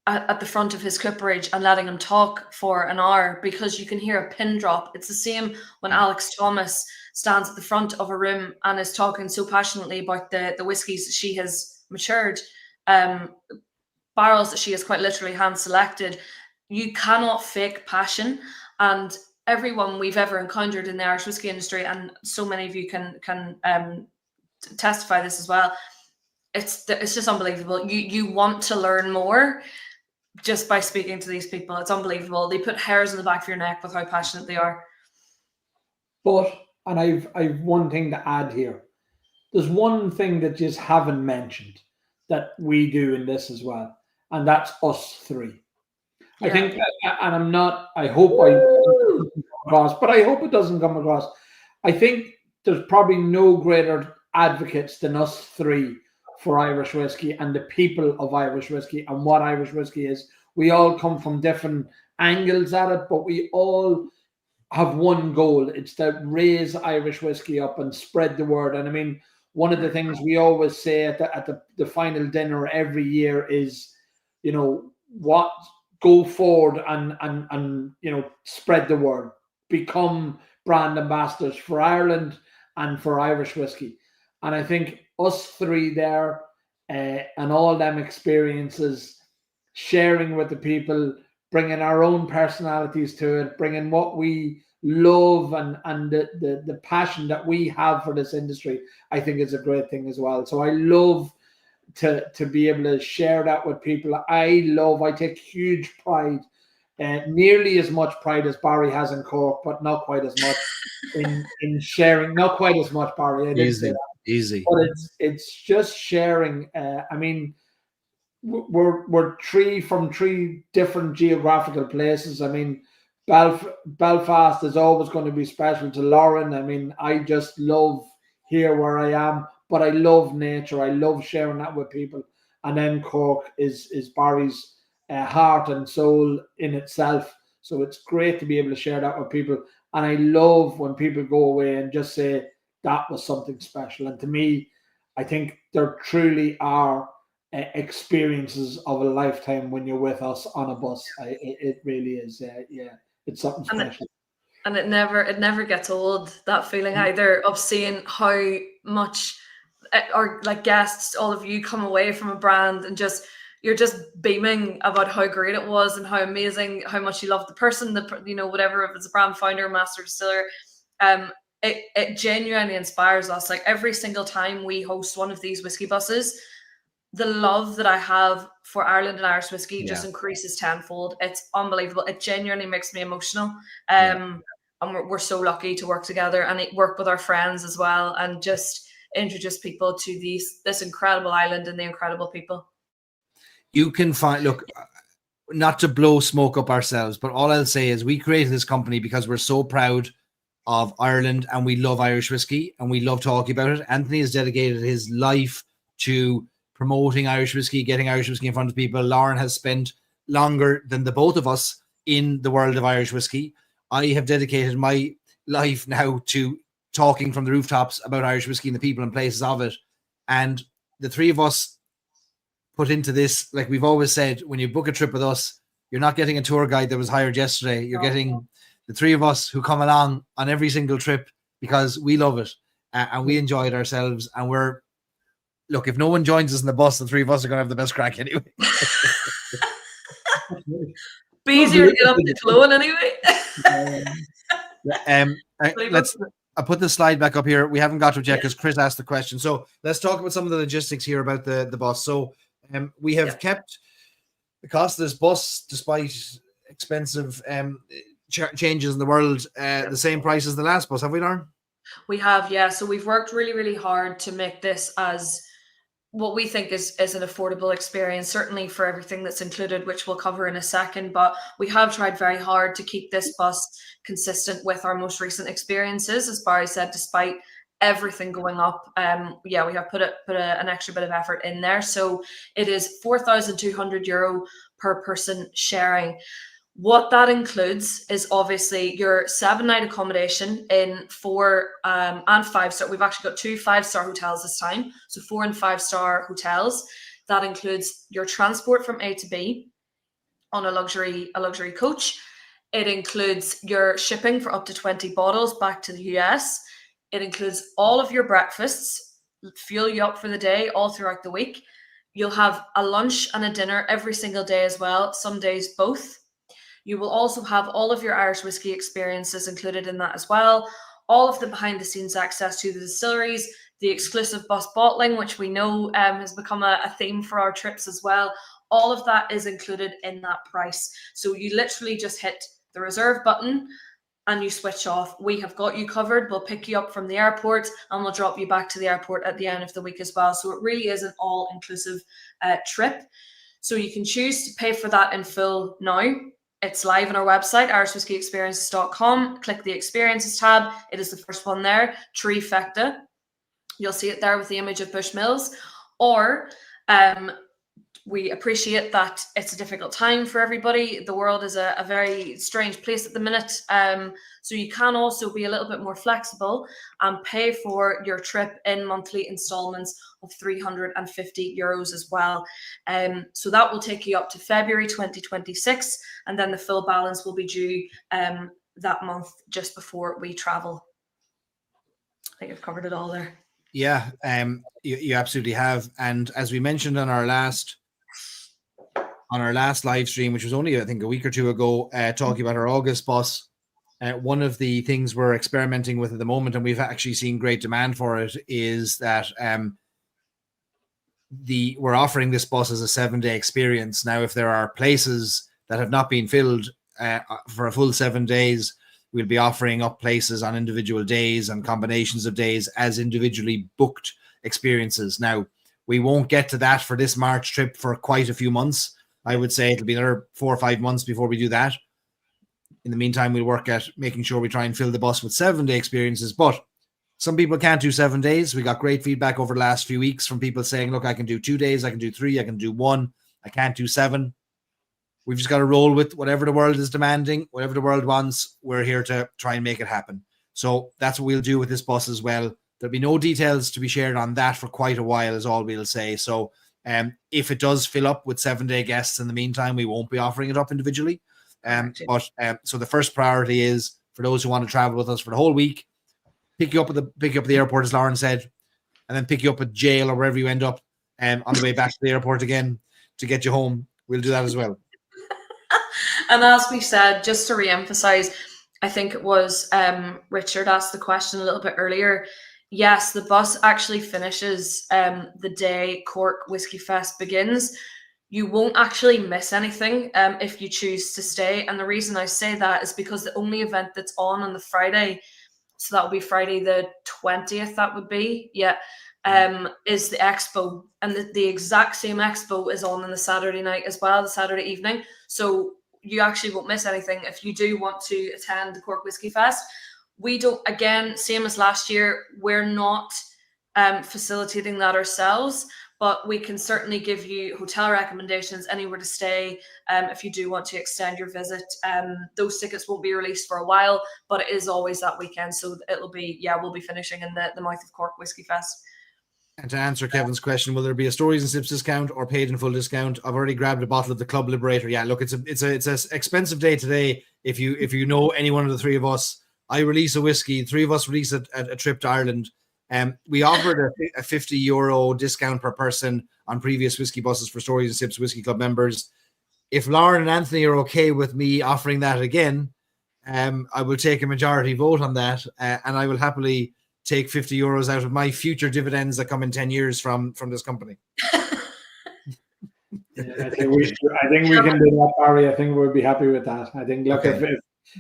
Speaker 2: at the front of his cooperage and letting him talk for an hour, because you can hear a pin drop. It's the same when Alex Thomas stands at the front of a room and is talking so passionately about the whiskies that she has matured, barrels that she has quite literally hand selected. You cannot fake passion. And everyone we've ever encountered in the Irish whiskey industry, and so many of you can testify this as well, it's just unbelievable. You want to learn more just by speaking to these people. It's unbelievable. They put hairs on the back of your neck with how passionate they are.
Speaker 3: But, and I've one thing to add here. There's one thing that you just haven't mentioned that we do in this as well, and that's us three.
Speaker 2: Yeah.
Speaker 3: I think, and I'm not, I hope I come across, but I hope it doesn't come across. I think there's probably no greater advocates than us three for Irish whiskey and the people of Irish whiskey and what Irish whiskey is. We all come from different angles at it, but we all have one goal. It's to raise Irish whiskey up and spread the word. And I mean, one of the things we always say at the final dinner every year is, you know, what go forward and you know, spread the word, become brand ambassadors for Ireland and for Irish whiskey. And I think us three there and all them experiences, sharing with the people, bringing our own personalities to it, bringing what we love and the passion that we have for this industry, I think is a great thing as well. So I love to be able to share that with people. I take huge pride, nearly as much pride as Barry has in Cork, but not quite as much in sharing. Not quite as much, Barry. I didn't say that.
Speaker 1: Easy.
Speaker 3: But it's just sharing. I mean, we're from three different geographical places. I mean, Belfast is always going to be special to Lauren. I mean, I just love here where I am, but I love nature. I love sharing that with people. And then Cork is Barry's heart and soul in itself. So it's great to be able to share that with people. And I love when people go away and just say, that was something special. And to me, I think there truly are experiences of a lifetime when you're with us on a bus. It really is. Yeah, it's something special.
Speaker 2: And it never gets old, that feeling either, of seeing how much our like guests, all of you, come away from a brand and you're just beaming about how great it was and how amazing, how much you love the person, whatever, if it's a brand founder, master distiller. It genuinely inspires us. Like, every single time we host one of these whiskey buses, the love that I have for Ireland and Irish whiskey just increases tenfold. It's unbelievable. It genuinely makes me emotional. and we're so lucky to work together and work with our friends as well, and just introduce people to this incredible island and the incredible people.
Speaker 1: You can find, look, not to blow smoke up ourselves, but all I'll say is we created this company because we're so proud of Ireland and we love Irish whiskey and we love talking about it. Anthony has dedicated his life to promoting Irish whiskey, getting Irish whiskey in front of people. Lauren has spent longer than the both of us in the world of Irish whiskey. I have dedicated my life now to talking from the rooftops about Irish whiskey and the people and places of it. And the three of us put into this, like we've always said, when you book a trip with us, you're not getting a tour guide that was hired yesterday. You're getting the three of us who come along on every single trip because we love it and we enjoy it ourselves. And look, if no one joins us in the bus, the three of us are going to have the best crack anyway.
Speaker 2: Be easier to get up the flowing anyway.
Speaker 1: I'll put the slide back up here. We haven't got to it yet because Chris asked the question. So let's talk about some of the logistics here about the bus. So we have kept the cost of this bus, despite expensive changes in the world, the same price as the last bus. Have we, Lauren?
Speaker 2: We have, yeah. So we've worked really, really hard to make this as what we think is an affordable experience, certainly for everything that's included, which we'll cover in a second. But we have tried very hard to keep this bus consistent with our most recent experiences. As Barry said, despite everything going up, we have put an extra bit of effort in there. So it is €4,200 per person sharing. What that includes is obviously your 7-night accommodation in 4 and 5-star. We've actually got 2 5-star hotels this time, so 4 and 5-star hotels. That includes your transport from A to B on a luxury coach. It includes your shipping for up to 20 bottles back to the US. It includes all of your breakfasts, fuel you up for the day all throughout the week. You'll have a lunch and a dinner every single day as well, some days both. You will also have all of your Irish whiskey experiences included in that as well. All of the behind the scenes access to the distilleries, the exclusive bus bottling, which we know has become a theme for our trips as well. All of that is included in that price. So you literally just hit the reserve button and you switch off. We have got you covered. We'll pick you up from the airport and we'll drop you back to the airport at the end of the week as well. So it really is an all-inclusive trip. So you can choose to pay for that in full now. It's live on our website, irishwhiskeyexperiences.com. Click the Experiences tab. It is the first one there, Trifecta. You'll see it there with the image of Bushmills. Or we appreciate that it's a difficult time for everybody. The world is a very strange place at the minute. So you can also be a little bit more flexible and pay for your trip in monthly installments of €350 as well. So that will take you up to February 2026, and then the full balance will be due that month just before we travel. I think I've covered it all there.
Speaker 1: Yeah, you absolutely have. And as we mentioned on our last live stream, which was only I think a week or two ago, talking about our August bus, one of the things we're experimenting with at the moment, and we've actually seen great demand for it, is that we're offering this bus as a 7-day experience. Now, if there are places that have not been filled for a full 7 days, we'll be offering up places on individual days and combinations of days as individually booked experiences. Now, we won't get to that for this March trip for quite a few months. I would say it'll be another 4 or 5 months before we do that. In the meantime, we'll work at making sure we try and fill the bus with 7-day experiences. But some people can't do 7 days. We got great feedback over the last few weeks from people saying, look, I can do 2 days, I can do 3, I can do 1, I can't do 7. We've just got to roll with whatever the world is demanding, whatever the world wants. We're here to try and make it happen. So that's what we'll do with this bus as well. There'll be no details to be shared on that for quite a while, is all we'll say. So if it does fill up with 7-day guests in the meantime, we won't be offering it up individually. So the first priority is for those who want to travel with us for the whole week, pick you up at the airport, as Lauren said, and then pick you up at jail or wherever you end up on the way back to the airport again to get you home. We'll do that as well.
Speaker 2: And as we said, just to re-emphasize, I think it was Richard asked the question a little bit earlier. Yes, the bus actually finishes the day Cork Whiskey Fest begins. you won't actually miss anything if you choose to stay. And the reason I say that is because the only event that's on the Friday, so that would be Friday the 20th, that would be, is the expo. And the exact same expo is on the Saturday night as well, the Saturday evening. So you actually won't miss anything if you do want to attend the Cork Whisky Fest. We don't, again, same as last year, we're not facilitating that ourselves, but we can certainly give you hotel recommendations, anywhere to stay, if you do want to extend your visit. Those tickets won't be released for a while, but it is always that weekend. So it'll be, we'll be finishing in the mouth of Cork Whisky Fest.
Speaker 1: And to answer Kevin's question, will there be a Stories and Sips discount or paid in full discount? I've already grabbed a bottle of the Club Liberator. Yeah, look, it's a expensive day today. If you know any one of the three of us, I release a whiskey. Three of us release a trip to Ireland. We offered a €50 discount per person on previous whiskey buses for Stories and Sips Whiskey Club members. If Lauren and Anthony are okay with me offering that again, I will take a majority vote on that, and I will happily take €50 out of my future dividends that come in 10 years from this company.
Speaker 3: I think we can do that, Barry. I think we'll be happy with that. I think, look,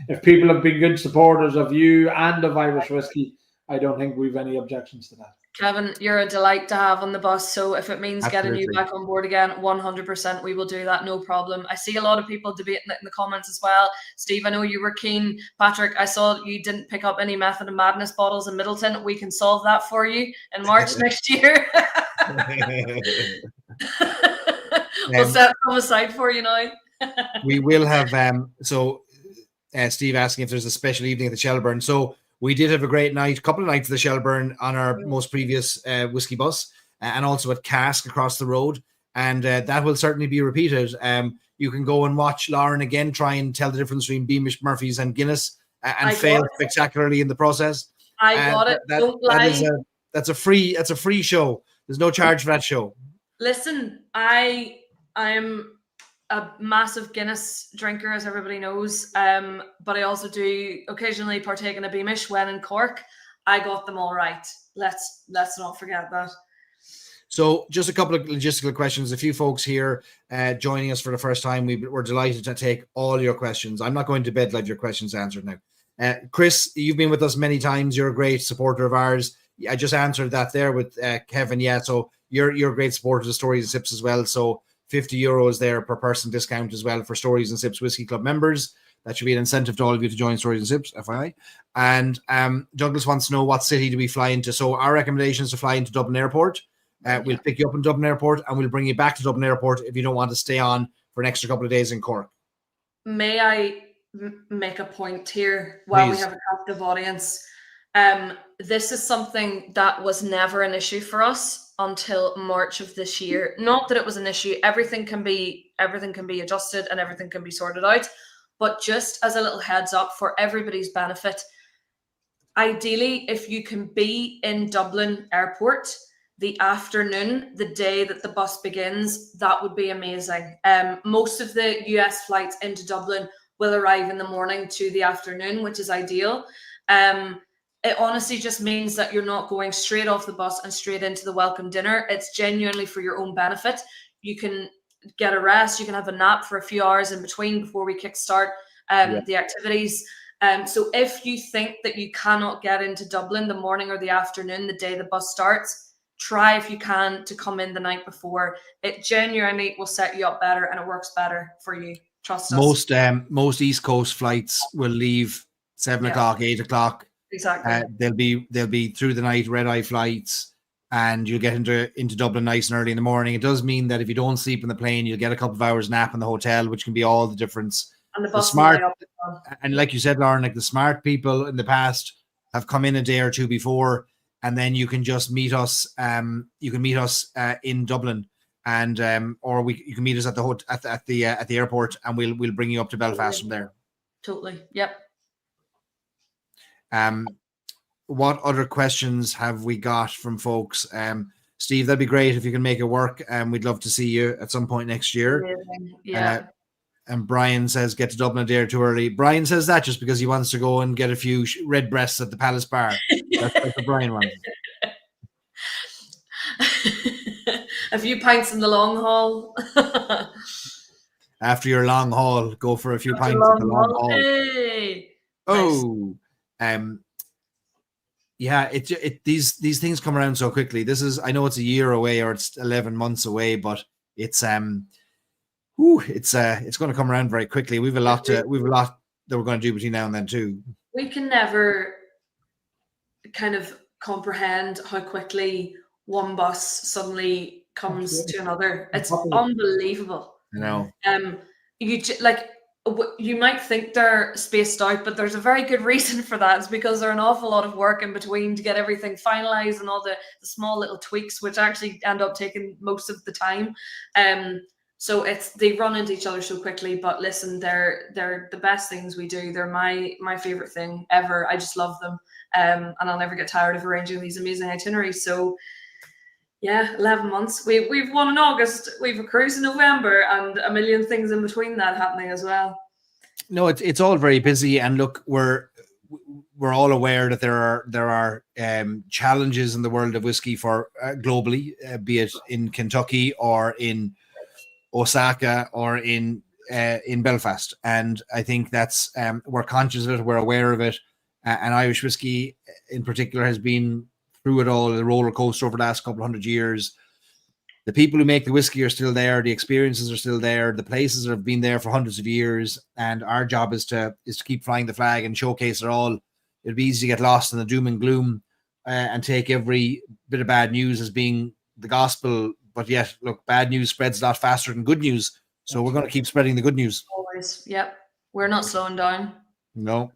Speaker 3: if people have been good supporters of you and of Irish whiskey, I don't think we've any objections to that.
Speaker 2: Kevin, you're a delight to have on the bus. So if it means getting you back on board again, 100%, we will do that. No problem. I see a lot of people debating it in the comments as well. Steve, I know you were keen. Patrick, I saw you didn't pick up any Method of Madness bottles in Middleton. We can solve that for you in March next year. We'll set some aside for you now.
Speaker 1: We will have, Steve asking if there's a special evening at the Shelburne. So we did have a great night, couple of nights at the Shelburne on our most previous whiskey bus, and also at Cask across the road. And that will certainly be repeated. You can go and watch Lauren again, try and tell the difference between Beamish, Murphy's and Guinness, and fail spectacularly in the process.
Speaker 2: I got it. Don't lie.
Speaker 1: That's a free show. There's no charge for that show.
Speaker 2: Listen, I'm a massive Guinness drinker, as everybody knows, but I also do occasionally partake in a Beamish when in Cork. I got them all right. Let's not forget that.
Speaker 1: So just a couple of logistical questions. A few folks here joining us for the first time. We're delighted to take all your questions. I'm not going to bed live your questions answered now. Chris, you've been with us many times. You're a great supporter of ours. I just answered that there with Kevin. Yeah, so you're a great supporter of Stories and Sips as well. So €50 there per person discount as well for Stories and Sips Whiskey Club members. That should be an incentive to all of you to join Stories and Sips, FYI. And Douglas wants to know what city do we fly into. So our recommendation is to fly into Dublin Airport. We'll pick you up in Dublin Airport and we'll bring you back to Dublin Airport if you don't want to stay on for an extra couple of days in Cork.
Speaker 2: May I make a point here while we have a captive audience? This is something that was never an issue for us until March of this year. Not that it was an issue. Everything can be adjusted and everything can be sorted out. But just as a little heads up for everybody's benefit, ideally, if you can be in Dublin Airport the afternoon, the day that the bus begins, that would be amazing. Most of the US flights into Dublin will arrive in the morning to the afternoon, which is ideal. It honestly just means that you're not going straight off the bus and straight into the welcome dinner. It's genuinely for your own benefit. You can get a rest. You can have a nap for a few hours in between before we kickstart the activities. So if you think that you cannot get into Dublin the morning or the afternoon, the day the bus starts, try if you can to come in the night before. It genuinely will set you up better and it works better for you. Trust us.
Speaker 1: Most East Coast flights will leave 7 o'clock, 8 o'clock.
Speaker 2: Exactly.
Speaker 1: They'll be through the night red-eye flights, and you'll get into Dublin nice and early in the morning. It does mean that if you don't sleep in the plane, you'll get a couple of hours nap in the hotel, which can be all the difference.
Speaker 2: And the bus
Speaker 1: and like you said, Lauren, like the smart people in the past have come in a day or two before, and then you can just meet us. You can meet us in Dublin, and you can meet us at the airport, and we'll bring you up to Belfast from there.
Speaker 2: Totally. Yep.
Speaker 1: What other questions have we got from folks? Steve, that'd be great if you can make it work. We'd love to see you at some point next year.
Speaker 2: Amazing. Yeah.
Speaker 1: And Brian says, get to Dublin a day or two early. Brian says that just because he wants to go and get a few red breasts at the Palace Bar. That's what Brian wants.
Speaker 2: A few pints in the long haul.
Speaker 1: After your long haul, go for a few
Speaker 2: After
Speaker 1: pints at the long
Speaker 2: haul.
Speaker 1: haul.
Speaker 2: Hey. Nice.
Speaker 1: Oh, yeah. These things come around so quickly. This is, I know it's a year away or it's 11 months away, but it's it's going to come around very quickly. We've a lot that we're going to do between now and then too.
Speaker 2: We can never kind of comprehend how quickly one bus suddenly comes to another. It's unbelievable.
Speaker 1: I know.
Speaker 2: You might think they're spaced out, but there's a very good reason for that. It's because there's an awful lot of work in between to get everything finalized and all the small little tweaks, which actually end up taking most of the time. So they run into each other so quickly. But listen, they're the best things we do. They're my favorite thing ever. I just love them, and I'll never get tired of arranging these amazing itineraries. So yeah, 11 months. We've won in August, we've a cruise in November, and a million things in between that happening as well.
Speaker 1: No, it's all very busy, and look, we're all aware that there are challenges in the world of whiskey for globally, be it in Kentucky or in Osaka or in Belfast, and I think that's we're conscious of it, we're aware of it, and Irish whiskey in particular has been through it all, the roller coaster over the last couple of 100 years. The people who make the whiskey are still there, the experiences are still there, the places have been there for hundreds of years, and our job is to keep flying the flag and showcase it all. It'd be easy to get lost in the doom and gloom and take every bit of bad news as being the gospel, but yet, look, bad news spreads a lot faster than good news, so we're going to keep spreading the good news.
Speaker 2: Always, yep. We're not slowing down.
Speaker 1: No.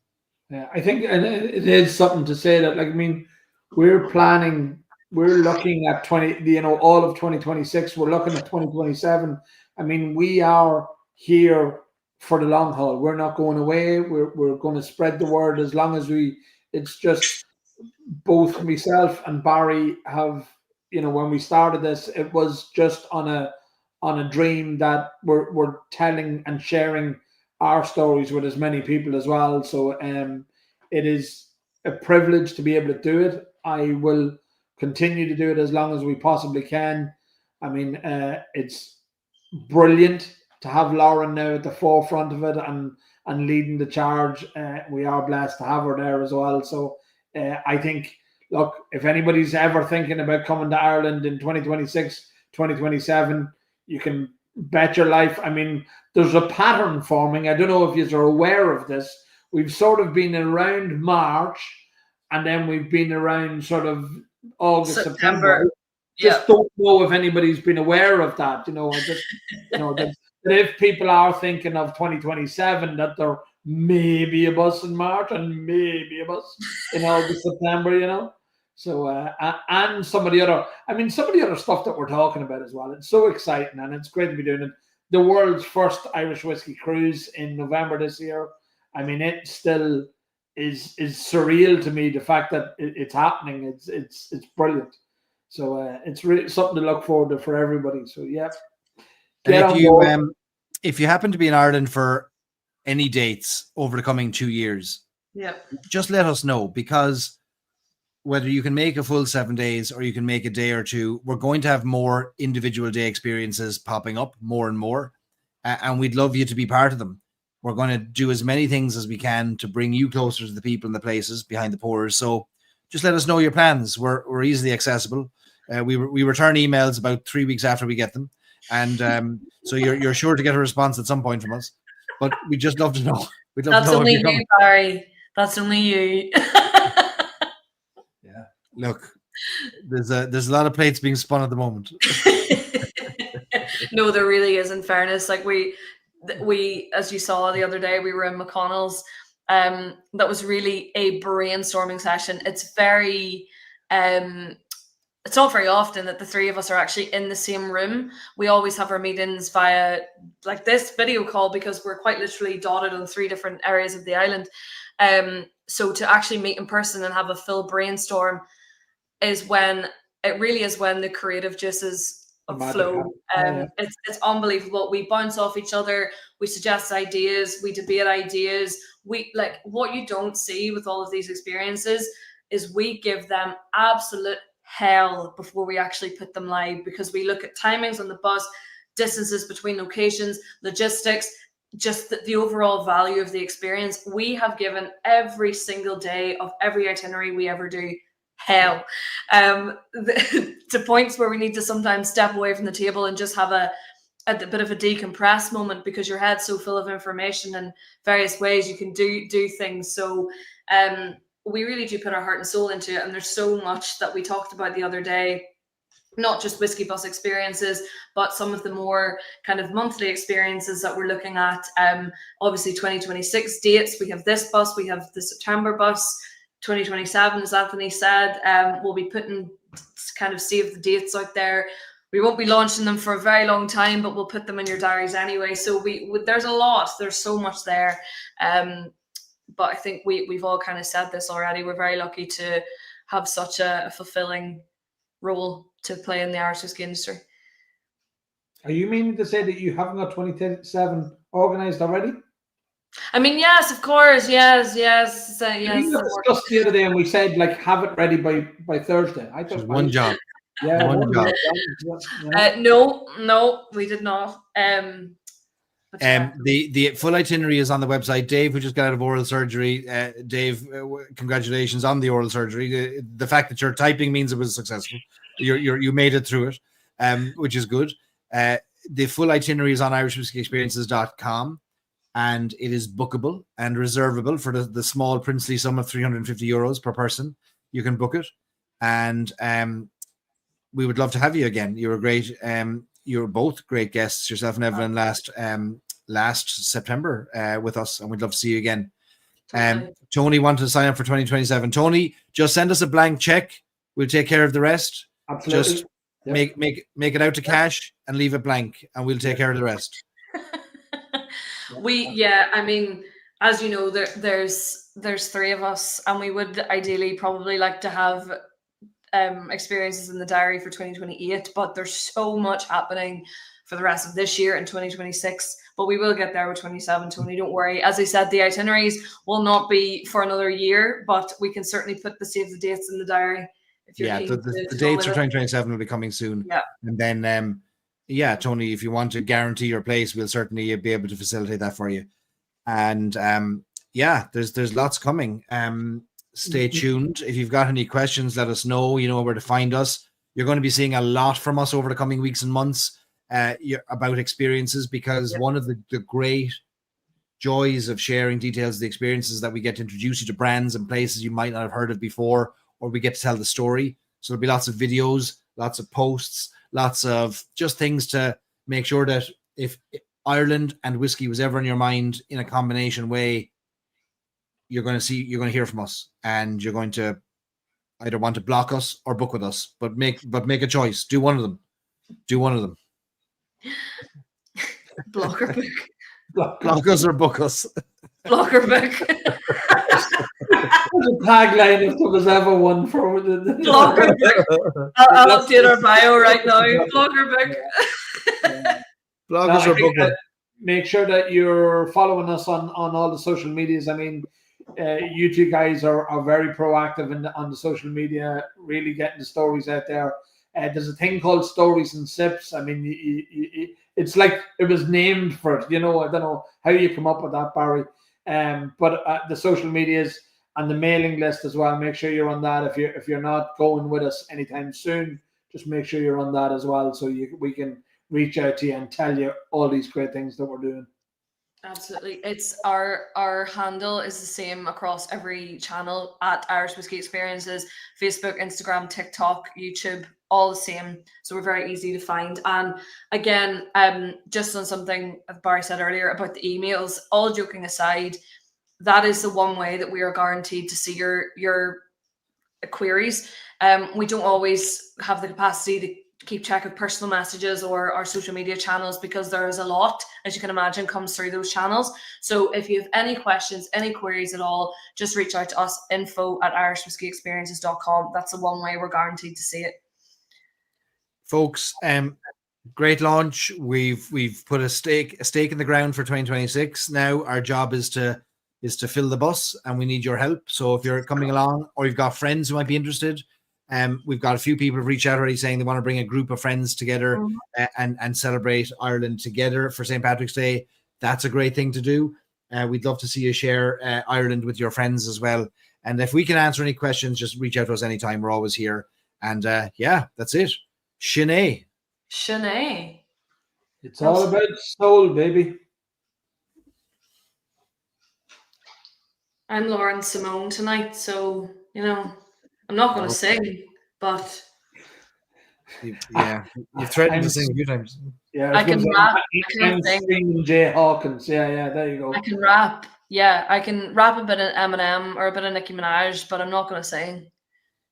Speaker 3: Yeah, I think it is something to say that, like, I mean, we're looking at all of 2026. We're looking at 2027. I mean, we are here for the long haul. We're not going away. We're going to spread the word as long as it's just both myself and Barry have, when we started this, it was just on a dream that we're telling and sharing our stories with as many people as well. So it is a privilege to be able to do it. I will continue to do it as long as we possibly can. I mean, it's brilliant to have Lauren now at the forefront of it and leading the charge. We are blessed to have her there as well. So I think, look, if anybody's ever thinking about coming to Ireland in 2026, 2027, you can bet your life. I mean, there's a pattern forming. I don't know if you're aware of this. We've sort of been around March, and then we've been around sort of August, September. Just don't know if anybody's been aware of that. That if people are thinking of 2027, that there may be a bus in March and maybe a bus in August, September. So and some of the other stuff that we're talking about as well. It's so exciting, and it's great to be doing it. The world's first Irish whiskey cruise in November this year. I mean, it still is surreal to me, the fact that it's happening. It's brilliant. So it's really something to look forward to for everybody. So yeah.
Speaker 1: And if you happen to be in Ireland for any dates over the coming 2 years, just let us know, because whether you can make a full 7 days or you can make a day or two, we're going to have more individual day experiences popping up more and more, and we'd love you to be part of them. We're going to do as many things as we can to bring you closer to the people and the places behind the pours. So just let us know your plans. We're easily accessible. We return emails about 3 weeks after we get them, and so you're sure to get a response at some point from us. But we just love to know. We'd love to know
Speaker 2: only
Speaker 1: if you're
Speaker 2: you, Barry. That's only you.
Speaker 1: Yeah. Look, there's a lot of plates being spun at the moment.
Speaker 2: No, there really is. In fairness, like we, as you saw the other day, we were in McConnell's. That was really a brainstorming session. It's very, it's not very often that the three of us are actually in the same room. We always have our meetings via like this video call, because we're quite literally dotted on 3 different areas of the island. So to actually meet in person and have a full brainstorm is when the creative juices flow. It's unbelievable. We bounce off each other. We suggest ideas. We debate ideas. We like what you don't see with all of these experiences is we give them absolute hell before we actually put them live, because we look at timings on the bus, distances between locations, logistics, just the overall value of the experience. We have given every single day of every itinerary we ever do hell, to points where we need to sometimes step away from the table and just have a bit of a decompress moment, because your head's so full of information and various ways you can do things. So we really do put our heart and soul into it, and there's so much that we talked about the other day, not just Whiskey Bus experiences, but some of the more kind of monthly experiences that we're looking at. Obviously 2026 dates, we have this bus, we have the September bus. 2027, as Anthony said, we'll be putting kind of save the dates out there. We won't be launching them for a very long time, but we'll put them in your diaries anyway. So there's a lot, there's so much there. But I think we've all kind of said this already. We're very lucky to have such a fulfilling role to play in the Irish whiskey industry.
Speaker 3: Are you meaning to say that you haven't got 2027 organised already?
Speaker 2: I mean, yes, of course, yes.
Speaker 3: We discussed the other day, and we said like have it ready by Thursday. I thought
Speaker 1: one job.
Speaker 3: Yeah,
Speaker 1: one job.
Speaker 2: No, we did not.
Speaker 1: The full itinerary is on the website. Dave, who just got out of oral surgery, Dave, congratulations on the oral surgery. The fact that you're typing means it was successful. You made it through it, which is good. The full itinerary is on irishwhiskeyexperiences.com, and it is bookable and reservable for the small princely sum of €350 per person. You can book it, and we would love to have you again. You were great. You were both great guests, yourself and Evelyn, last September with us, and we'd love to see you again. Tony wanted to sign up for 2027. Tony, just send us a blank check. We'll take care of the rest.
Speaker 3: Absolutely.
Speaker 1: Just make it out to cash and leave it blank, and we'll take care of the rest.
Speaker 2: I mean, as you know, there's three of us, and we would ideally probably like to have experiences in the diary for 2028, but there's so much happening for the rest of this year and 2026, but we will get there with 27, Tony, don't worry. As I said, the itineraries will not be for another year, but we can certainly put the save the dates in the diary. If you're
Speaker 1: the dates for 2027 will be coming soon.
Speaker 2: Yeah.
Speaker 1: And then Tony, if you want to guarantee your place, we'll certainly be able to facilitate that for you. And there's lots coming. Stay tuned. If you've got any questions, let us know. You know where to find us. You're going to be seeing a lot from us over the coming weeks and months about experiences, because one of the great joys of sharing details of the experiences that we get to introduce you to brands and places you might not have heard of before, or we get to tell the story. So there'll be lots of videos, lots of posts, lots of just things to make sure that if Ireland and whiskey was ever in your mind in a combination way, you're going to hear from us, and you're going to either want to block us or book with us, but make a choice. Do one of them.
Speaker 2: Block or book.
Speaker 1: Block us or book us.
Speaker 2: Block or book.
Speaker 3: There's a tagline if there was ever one for the
Speaker 2: Block or book. I'll update our bio right now. Block or book.
Speaker 1: Block us or book us.
Speaker 3: Make sure that you're following us on all the social medias. I mean, you two guys are very proactive on the social media, really getting the stories out there. There's a thing called Stories and Sips. I mean, it's like it was named for it. You know, I don't know how you come up with that, Barry. But the social medias and the mailing list as well. Make sure you're on that. If you're not going with us anytime soon, just make sure you're on that as well, so we can reach out to you and tell you all these great things that we're doing.
Speaker 2: Absolutely. It's our handle is the same across every channel at Irish Whiskey Experiences: Facebook, Instagram, TikTok, YouTube, all the same. So we're very easy to find. And again, just on something Barry said earlier about the emails, all joking aside, that is the one way that we are guaranteed to see your queries. We don't always have the capacity to keep track of personal messages or our social media channels, because there is a lot, as you can imagine, comes through those channels. So if you have any questions, any queries at all, just reach out to us, info@irishwhiskeyexperiences.com. That's the one way we're guaranteed to see it.
Speaker 1: Folks, great launch. We've put a stake in the ground for 2026. Now our job is to fill the bus, and we need your help. So if you're coming along, or you've got friends who might be interested, We've got a few people have reached out already saying they want to bring a group of friends together and celebrate Ireland together for St. Patrick's Day. That's a great thing to do. We'd love to see you share Ireland with your friends as well. And if we can answer any questions, just reach out to us anytime. We're always here. And yeah, that's it. Sinead.
Speaker 2: Sinead.
Speaker 3: It's all about soul, baby.
Speaker 2: I'm Lauren Simone tonight, so I'm not going to sing, but
Speaker 1: you've threatened to sing a few times.
Speaker 3: Yeah,
Speaker 2: I can rap.
Speaker 3: I'm singing Jay Hawkins. Yeah, there you go.
Speaker 2: I can rap. Yeah, I can rap a bit of Eminem or a bit of Nicki Minaj, but I'm not going to sing.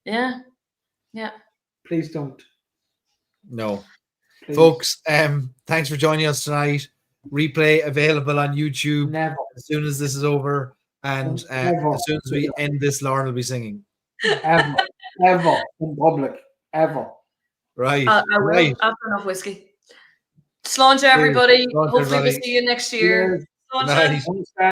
Speaker 2: Yeah.
Speaker 3: Please don't.
Speaker 1: No.
Speaker 3: Please.
Speaker 1: Folks, thanks for joining us tonight. Replay available on YouTube as soon as this is over. And as soon as we end this, Lauren will be singing.
Speaker 3: Ever in public. Ever.
Speaker 1: Right.
Speaker 2: I will.
Speaker 1: Right.
Speaker 2: After enough whiskey. Sláinte, everybody. Hopefully we'll see you next year.
Speaker 1: Nice.